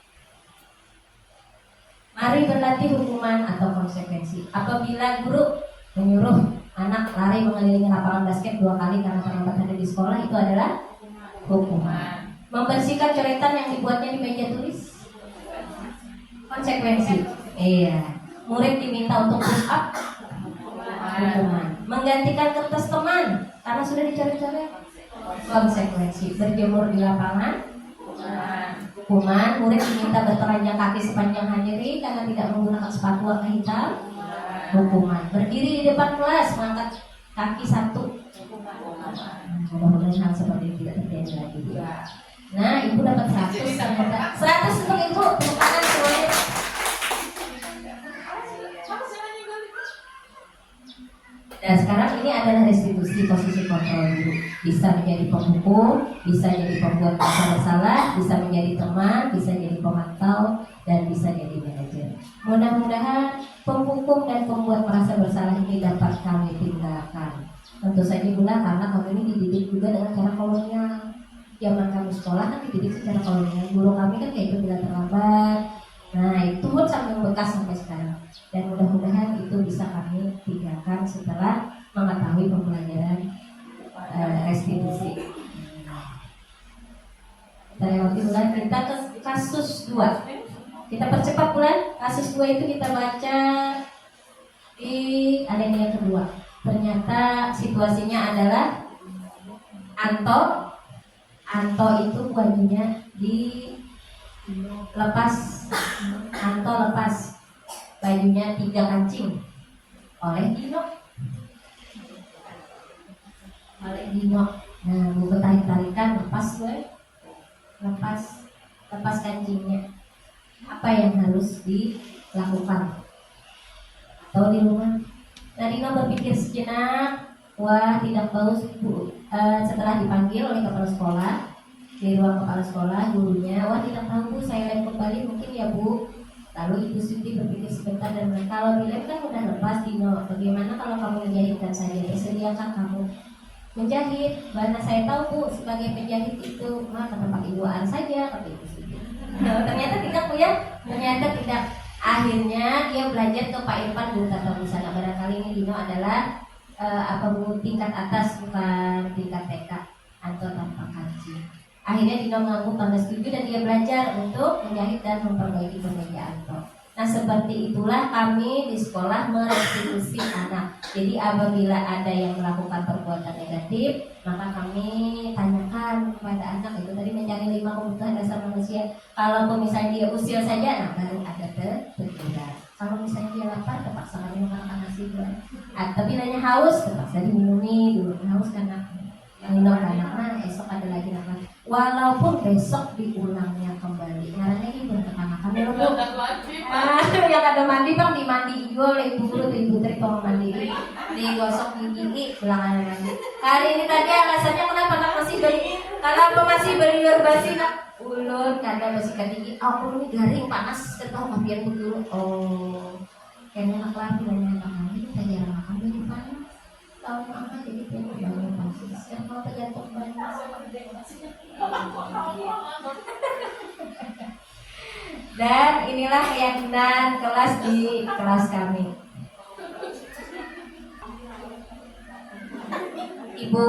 Mari berlatih hukuman atau konsekuensi. Apabila guru menyuruh anak lari mengelilingi lapangan basket 2 kali karena terlambat hadir di sekolah, itu adalah hukuman. Membersihkan coretan yang dibuatnya di meja tulis, konsekuensi. Iya. Murid diminta untuk push up, hukuman. Menggantikan kertas teman karena sudah dicoret-coret, konsekuensi. Berjemur di lapangan, hukuman. Murid diminta bertelanjang kaki sepanjang hari karena tidak menggunakan sepatu warna hitam, hukuman. Berdiri di depan kelas mengangkat kaki 1, mudah-mudahan hal seperti itu tidak terjadi lagi. Nah, ibu dapat 100 untuk ibu. Tepuk tangan semuanya. Dan sekarang ini adalah restitusi posisi kontrol guru. Bisa menjadi penghukum, bisa jadi pembuat merasa bersalah, bisa menjadi teman, bisa jadi pemantau, dan bisa jadi manajer. Mudah-mudahan penghukum dan pembuat merasa bersalah ini dapat kami tinggalkan. Tentu saja pula karena kami ini dididik juga dengan cara kolonial. Zaman kami sekolah kan dididik secara kolonial. Guru kami kan kayak itu bila terlambat. Nah itu pun sampai bekas sampai sekarang. Dan mudah-mudahan itu bisa kami tinggalkan setelah mengetahui pembelajaran restitusi. Kita lewati bulan, kita ke kasus 2. Kita percepat bulan. Kasus 2 itu kita baca di alinea kedua. Ternyata situasinya adalah Anto itu bajunya dilepas. Anto lepas bajunya 3 kancing oleh Dino. Nah, buku tarik-tarikan lepas kancingnya. Apa yang harus dilakukan? Atau di rumah? Nah, Dino berpikir sejenak. Wah, tidak tahu. Setelah dipanggil oleh kepala sekolah di ruang kepala sekolah, gurunya, wah tidak tahu Bu, saya lem kembali mungkin ya Bu. Lalu Ibu Siti berpikir sebentar dan kalau dilem kan udah lepas Dino, bagaimana kalau kamu menjahitkan saja? Bersediakah kamu menjahit? Mana saya tahu Bu, sebagai penjahit itu mah kata Pak Ibu saja, kata Ibu Siti. Ternyata tidak Bu ya, ternyata tidak. Akhirnya dia belajar ke Pak Irfan guru tata busana. Barangkali ini Dino adalah Bu, tingkat atas bukan tingkat TK atau tanpa kancing. Akhirnya Dino mengaku tanda setuju dan dia belajar untuk menjahit dan memperbaiki kemeja Anto. Nah seperti itulah kami di sekolah merestitusi anak. Jadi apabila ada yang melakukan perbuatan negatif, maka kami tanyakan kepada anak itu tadi mencari 5 kebutuhan dasar manusia. Kalau misalnya dia usil saja, nah baru ada teguran. Kalau misalnya dia lapar, terpaksa kami makan nasi goreng. Tapi nanya haus, terpaksa diminumi dulu. Haus karena minum karena esok ada lagi makan. Walaupun besok diulangnya kembali. Karena ini berkekanakan ya Bu. Yang ada mandi bang dimandi juga oleh ibu guru, ibu trik mau mandi, digosok gigi, belakangan mandi. Hari ini tadi alasannya kenapa nak masih beli? Kenapa masih beli berbasi nak? Ulun kada masih gigi. Aku ini garing panas, tertahu kapian dulu. Oh, kayaknya nak lagi banyak makan. Kita jarang makan di panas. Tahu apa jadi pengen bangun pagi. Yang mau terjatuh banyak. Dan inilah keyakinan kelas di kelas kami. Ibu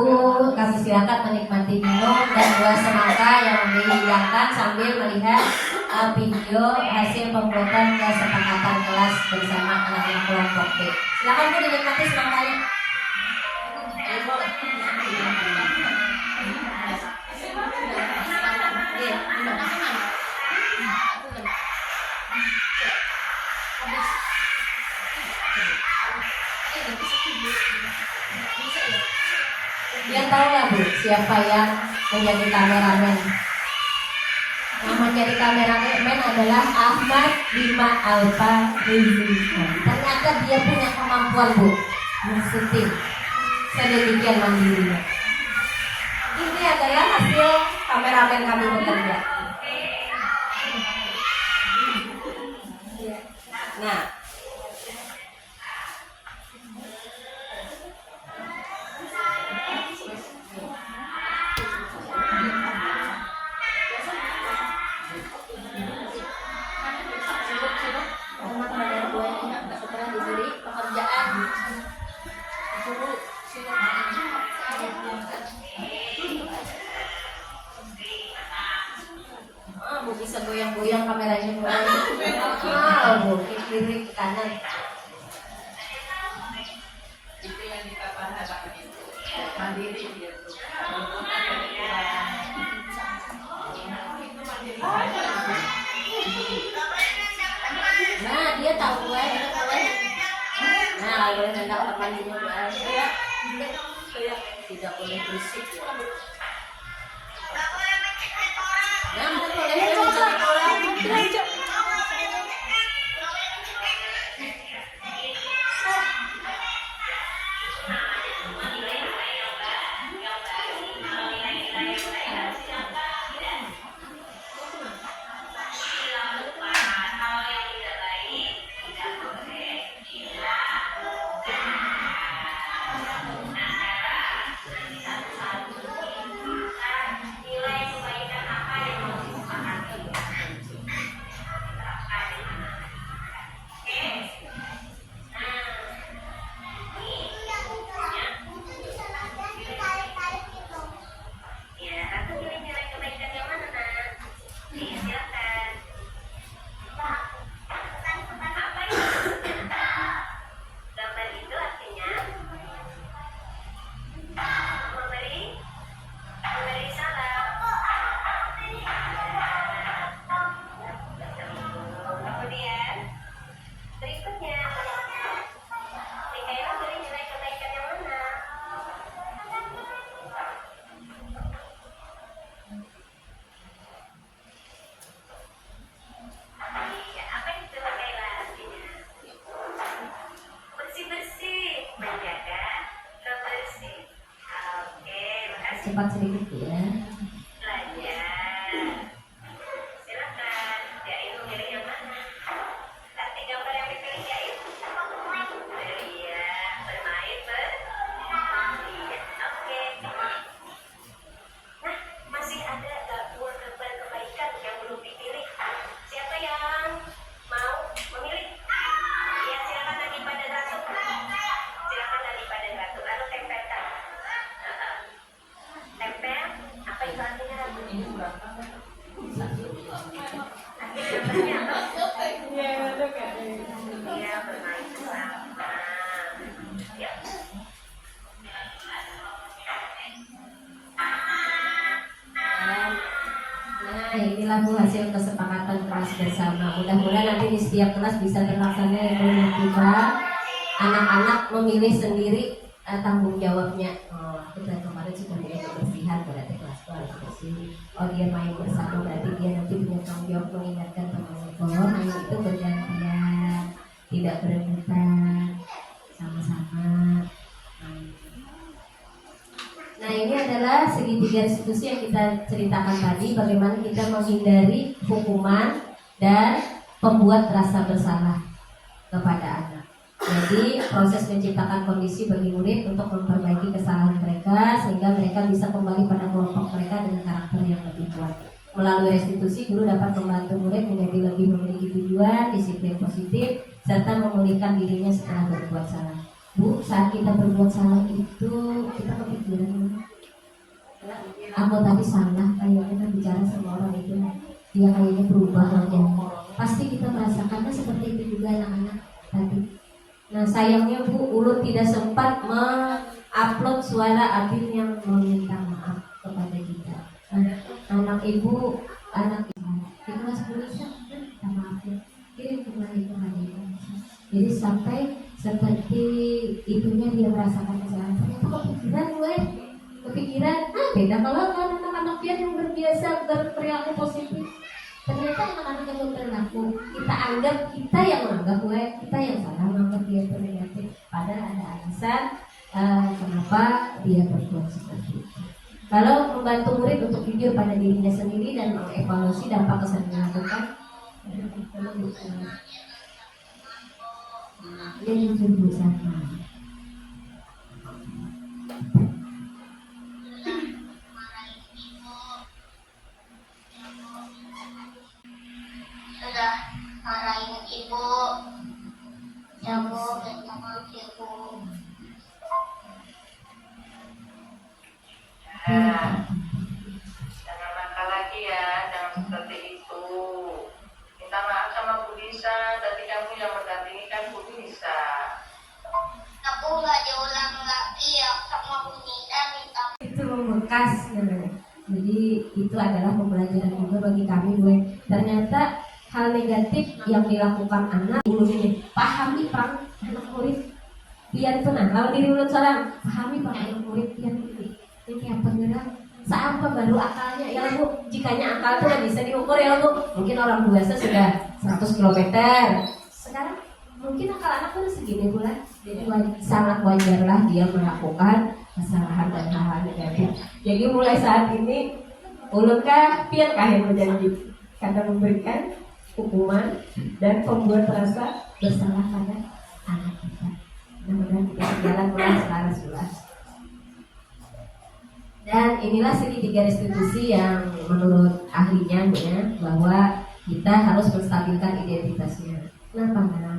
kami silakan menikmati minum dan buah semangka yang dihidangkan sambil melihat video hasil pembuatan kesepakatan kelas bersama anak-anak kelompok B. Silakan Bu dinikmati semangkanya. Dia tahu lah Bu siapa yang menjadi kameramen. Yang menjadi kameramen adalah Ahmad Bima Alfa Rizwan. Ternyata dia punya kemampuan Bu mensyuting sedemikian mandirinya. Ini adalah hasil kameramen kami bekerja. Nah, setelah diberi pekerjaan Bu bisa goyang-goyang kameranya mulai. Bu kiri ke kanan. Itu yang kita bahas mandiri gitu. Nah dia tahu gue. Nah kalau hendak mandinya gue tidak boleh berisik ya. Nah boleh menjadi orang. cepat sedikit ya. Nah, inilah Bu hasil kesepakatan kelas bersama. Mudah-mudahan nanti di setiap kelas bisa terlaksana yang menentukan anak-anak memilih sendiri tanggung jawabnya. Oh, kita kemarin sudah punya kebersihan berarti kelas harus bersih. Oh, dia main bersama berarti dia nanti punya tanggung jawab mengingatkan teman-teman. Hanya itu bergantian, tidak berebutan, sama-sama. Nah, ini adalah segitiga diskusi yang kita ceritakan tadi, bagaimana kita menghindari hukuman dan pembuat rasa bersalah kepada anak. Jadi proses menciptakan kondisi bagi murid untuk memperbaiki kesalahan mereka sehingga mereka bisa kembali pada kelompok mereka dengan karakter yang lebih kuat. Melalui restitusi, guru dapat membantu murid menjadi lebih memiliki tujuan, disiplin positif, serta memulihkan dirinya setelah berbuat salah. Bu, saat kita berbuat salah itu kita kepikiran, aku tadi salah, kayak kita bicara sama orang itu, dia kayaknya berubah aja. Pasti kita merasakannya seperti itu juga anak-anak tadi. Nah, sayangnya Bu, Ulun tidak sempat mengupload suara Abin yang meminta maaf kepada kita. Anak ibu itu masih bisa minta maaf ya, kirim kembali kepada ibu. Jadi sampai seperti itunya dia merasakan kesalahan. Ternyata kepikiran, beda kalau anak-anak dia yang berbiasa berperilaku positif. Ternyata anak-anak yang berperilaku, kita anggap kita yang menganggap kita yang salah menganggap dia negatif. Padahal ada alasan kenapa dia berbuat seperti itu. Kalau membantu murid untuk jujur pada dirinya sendiri dan mengevaluasi dampak kesan dilakukan, dia jujur bersama. Sudah marahin ibu, jago minta maaf ibu. Jangan nakal lagi ya, jangan seperti itu. Minta maaf sama Bu Lisa, tadi kamu yang mendampingi kan Bu Lisa. Aku nggak diulang lagi ya sama Bu Nida minta. Itu membekas namanya. Jadi itu adalah pembelajaran juga bagi kami gue. Ternyata hal negatif yang dilakukan anak ini pahami Pak anak murid biar tenang. Kalau diri mulut seorang pahami Pak anak murid biar ini apa benar sampai baru akalnya ya Bu. Jikanya akal itu nggak bisa diukur ya Bu. Mungkin orang dewasa sudah 100 km. Sekarang mungkin akal anak udah segini bulan. Jadi sangat wajarlah dia melakukan kesalahan dan hal-hal negatif. Jadi mulai saat ini ulunkah piankah yang berjanji karena memberikan hukuman dan pembuat rasa bersalah pada anak kita. Mudah-mudahan kita berjalan mulai selaras luas. Dan inilah segitiga restitusi yang menurut ahlinya ya, bahwa kita harus menstabilkan identitasnya. Kenapa karena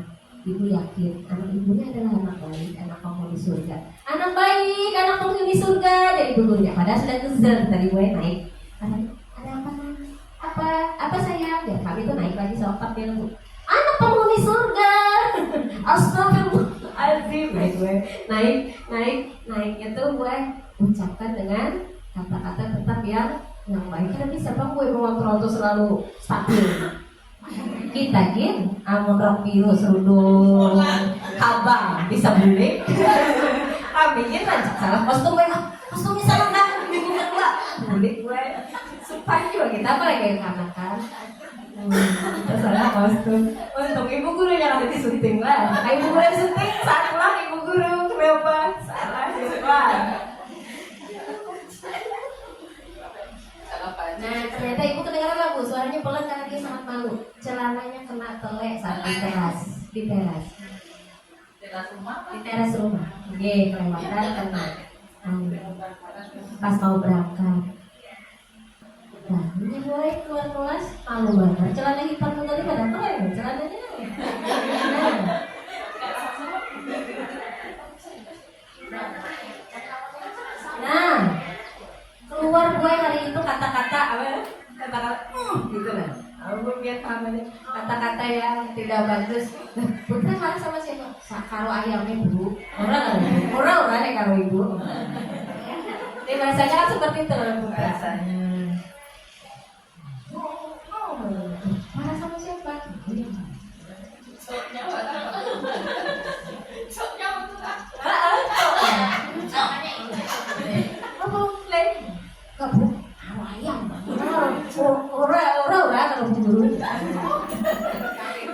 ibu yakin anak ibunya adalah anak baik, anak penghuni surga. Anak baik, anak penghuni surga. Jadi gurunya padahal sudah kezer tadi gue naik. Ada apa sayang? Ya kami tuh naik lagi sopat ya Bu. Anak penghuni surga. Astagfirullahaladzim. Naiknya tuh gue ucapkan dengan kata-kata tetap yang baik. Karena bisa bang gue mengontrol tuh selalu stabil. Kita amun rok biru serudung abang bisa beli. Ambilin lanjut salah kostumnya salah kan minggu kedua beli gue supaya juga kita apa lagi yang kan salah kostum untuk ibu guru yang ada di syuting lah. Ibu guru yang syuting salah ibu guru kenapa salah siapa malu, celananya kena telek saat di teras, di teras rumah. Oke, kelewatan kena. Pas mau berangkat. Nah, ini mulai keluar kelas malu banget. Celana hitammu tadi pada telek, celananya. Nah, keluar gue hari itu kata-kata apa? Gitu kan. Aku biar pahamnya kata-kata yang tidak bagus. Bukan marah sama siapa? Karo ayamnya bu. Orang ya karo ibu. Ini bahasanya kan seperti itu loh bahasanya. Marah sama siapa?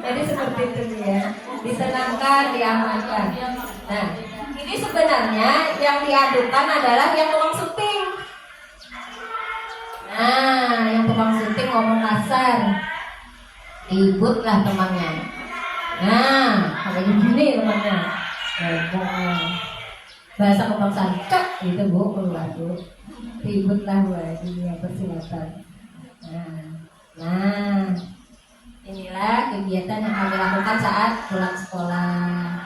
Jadi seperti itu ya, ditenangkan, diamankan. Nah, ini sebenarnya yang diadukan adalah yang tukang syuting. Nah, yang tukang syuting ngomong kasar, ributlah temannya. Nah, kayak gini temannya, bahasa kebangsaan cek gitu bu, keluar bu, ributlah bu, dunia persilatan. Nah, inilah kegiatan yang kami lakukan saat pulang sekolah.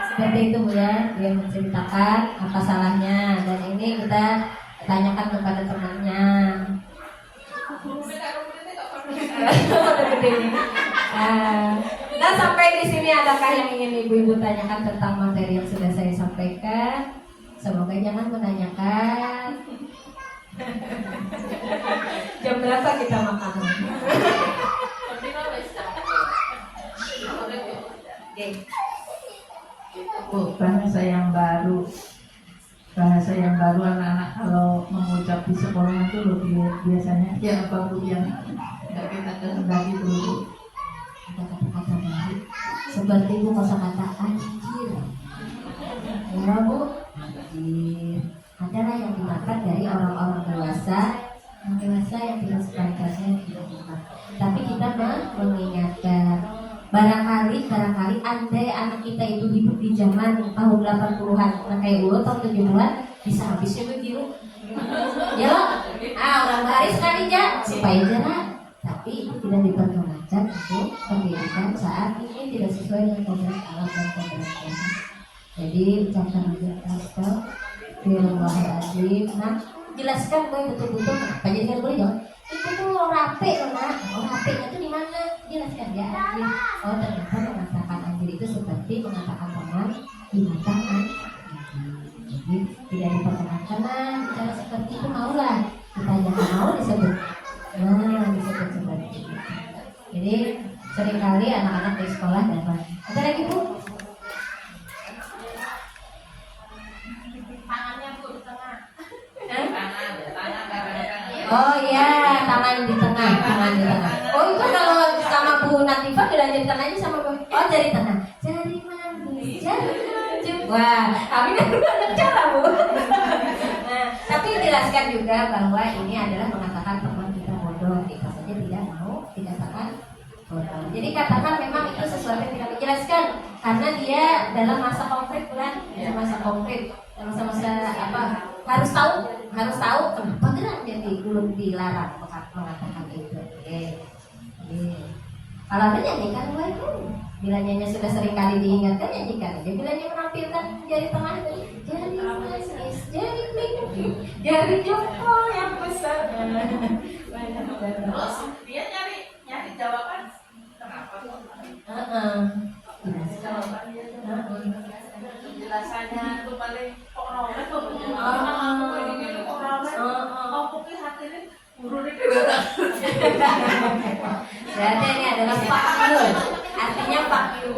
Seperti itu bu ya, dia menceritakan apa salahnya, dan ini kita tanyakan kepada temannya. Nah, sampai di sini adakah yang ingin ibu-ibu tanyakan tentang materi yang sudah saya sampaikan? Semoga jangan menanyakan jam berapa kita makan. Bu, bahasa yang baru anak-anak kalau mengucap di sekolah itu lebih biasanya ya apa bu yang nggak kita kehendaki dulu. Kata-kata baru seperti itu kosakata anjir. Ya bu, anjir adalah yang dimakan dari orang-orang dewasa yang tidak sepantasnya dimakan. Tapi kita mengingatkan, barangkali andai anak kita itu hidup di zaman tahun 80-an, nah kayak dulu tahun 70-an bisa habisnya begitu. Ya, orang baris sekali aja supaya jarak. Tapi itu tidak diperkenankan untuk pendidikan saat ini, tidak sesuai dengan kodrat alam dan kodrat Tuhan. Jadi ucapkan aja astagfirullahaladzim. Nah, jelaskan gue betul-betul apa jadi kan boleh dong. Itu tuh rapi loh nak. Rapinya tuh di mana? Jelaskan ya anjir. Oh ternyata mengatakan anjir itu seperti mengatakan teman binatang anjir. Jadi tidak diperkenankan lah bicara seperti itu, maulah kita jangan mau disebut. Nah disebut seperti itu. Jadi seringkali anak-anak di sekolah dapat. Ada lagi bu? Oh iya, tangan di tengah. Oh itu kalau sama Bu Natifah dilanjutkan aja sama Bu. Oh jari tengah, jari manis, jari manis. Wah, kami kan banyak cara Bu. Nah, tapi jelaskan juga bahwa ini adalah mengatakan teman kita bodoh. Kita saja tidak mau dikatakan bodoh. Jadi katakan memang itu sesuatu yang tidak dijelaskan karena dia dalam masa konflik kan, masa konflik, dalam masa apa? Harus tahu kenapa gerak jadi belum dilarang mengatakan itu. Kalau ada nyanyikan gue itu, bila nyanyi sudah sering kali diingatkan nyanyikan aja. Bila nyanyi menampilkan jari tengah itu, jari manis, jari kelingking, jari jempol yang besar. Terus dia nyari jawaban kenapa? Jawaban dia penjelasannya tuh paling Berarti ini adalah fakir. Artinya fakir.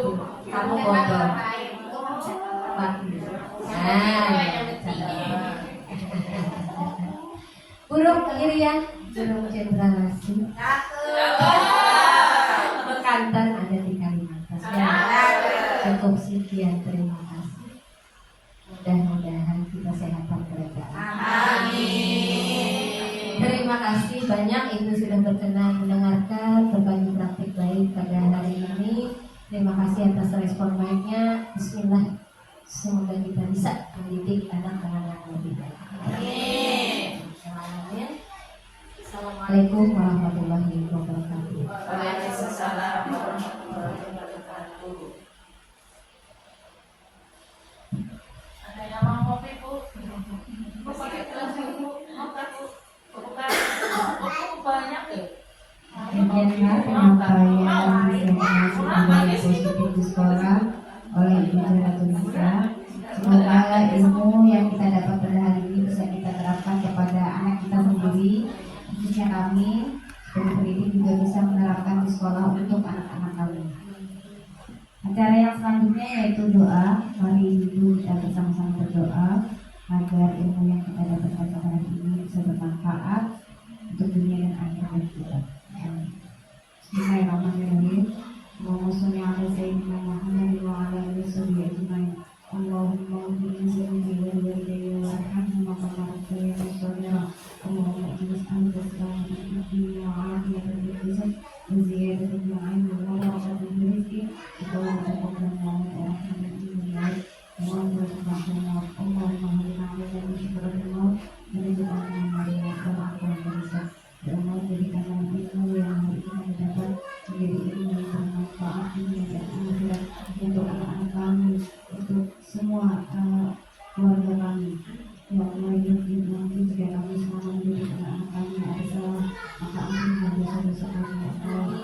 Kamu bodoh. Fakir. Burung Irian, burung cendrawasih. Bekantan ada di Kalimantan. Cukup sekian, terima kasih. Mudah-mudahan kita sehat dan kerajaan. Amin. Terima kasih atas respon baiknya. Bismillah. Semoga kita bisa mendidik anak-anak yang lebih baik. Amin. Assalamualaikum warahmatullahi wabarakatuh. Waalaikumsalam warahmatullahi wabarakatuh. Ada yang mau kopi, Bu? Bu pakai gelas, Bu. Mau tak, Bu? Bukan. Oh, banyak ya? Demikianlah penyampaian budaya positif di sekolah oleh Ibu Jaratul Nisa. Semoga ilmu yang kita dapat pada hari ini bisa kita terapkan kepada anak kita sendiri, khususnya kami sebagai pendidik juga bisa menerapkan di sekolah untuk anak-anak kami. Acara yang selanjutnya yaitu doa. Mari Ibu kita bersama-sama berdoa agar ilmu yang kita dapatkan pada hari ini bisa bermanfaat untuk dunia dan akhirat kita. Bismillahirrahmanirrahim. Allahumma sholli ala sayyidina Muhammad wa ala alihi ajmain. Allahumma ighfir li wa walidayya warhamhuma kama rabbayani shaghira. Allahumma inni as'aluka as-salamata fid dunya wa afiyatan fil jasad wa ziyadatan fil 'ilmi wa barakatan fil rizqi wa taqabbalan wa rahmatan fil maut. Allahumma hadina 'ala min syukuratil maut wa rizqan min mariya wa aqwam rizq. Ya Allah, jadikanlah ilmu yang hari ini kami dapat menjadi ilmu yang bermanfaat dunia dan akhirat untuk anak-anak kami, untuk semua keluarga kami. Ya Allah, nanti jika kami semua menjadi anak-anak kami ada salah, maka ampunilah dosa-dosa kami. Ya Allah,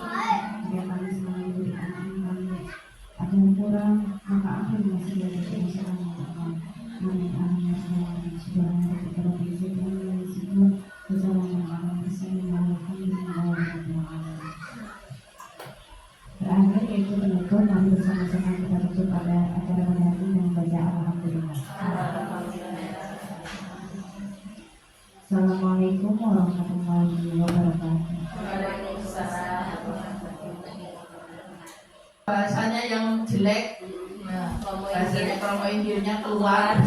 jika kami semua menjadi anak-anak kami ada yang kurang, maka ampunilah segala dosa-dosa kami. Ya Allah, amin amin ya Allah. Subhanallah, terakhir yaitu penutup. Mari bersama-sama kita tutup pada acara pada hari ini dengan membaca Alhamdulillah. Assalamualaikum warahmatullahi wabarakatuh. Bahasanya yang jelek, nah, bahasanya promo Injilnya keluar.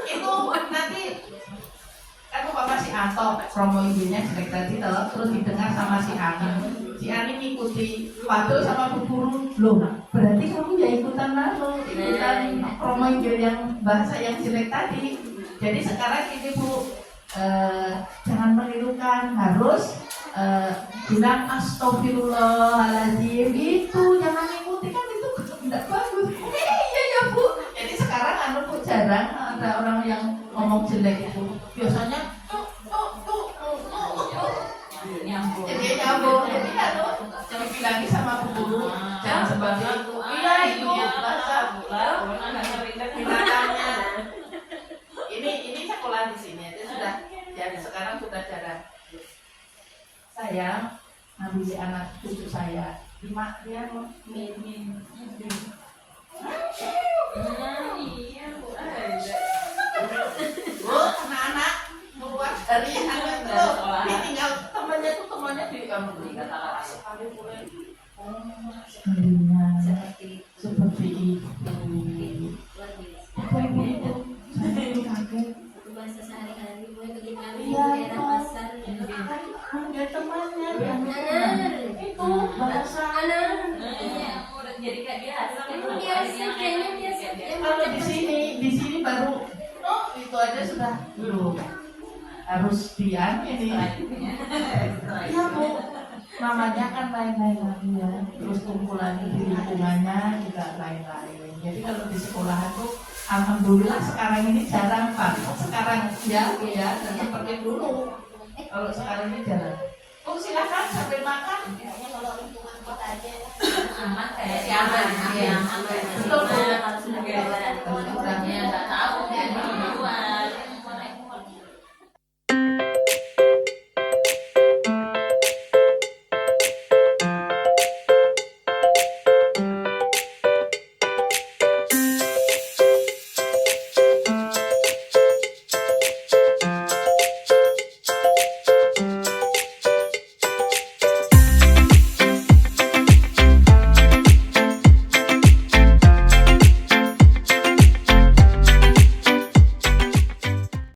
Itu nanti kan Bapak si Anto promo Injilnya jelek tadi terus didengar sama si Ani. Si Ani ngikuti Waduh sama Bu Guru. Loh, berarti kamu ya ikutan promo Injil yang bahasa yang jelek tadi. Jadi sekarang ini Bu, jangan menirukan, harus bilang astagfirullahaladzim. Itu jangan ikuti, kan itu tidak bagus. Iya ya Bu. Jadi sekarang Bu jarang ada orang yang ngomong jelek itu. Biasanya jadi nyambung. Jadi jangan bilangi sama Bu Guru, jangan sebagai iya itu bahasa binatangnya. Ini sekolah di sini itu sudah. Jadi sekarang sudah jarang. Saya ngambil anak cucu saya, dia min. Bu, anak-anak keluar dari anak itu, dia tinggal temannya di kamar kata sekali boleh. Seperti itu. Apa itu? Saya kaget. Bahasa sehari-hari gue ketika di Iya, daerah pasar ada temannya itu bahasa Jadi kayak biasa. kalau di sini baru itu aja sudah belum harus ini ya Bu, namanya kan lain-lain lagi ya, terus kumpulan di lingkungannya juga lain-lain. Jadi kalau di sekolahan tuh alhamdulillah sekarang ini jarang Pak. Sekarang ya dan seperti dulu. Kalau sekarang ini jarang. Bu silakan sambil makan. Kalau lingkungan kota aja Aman kayak aman.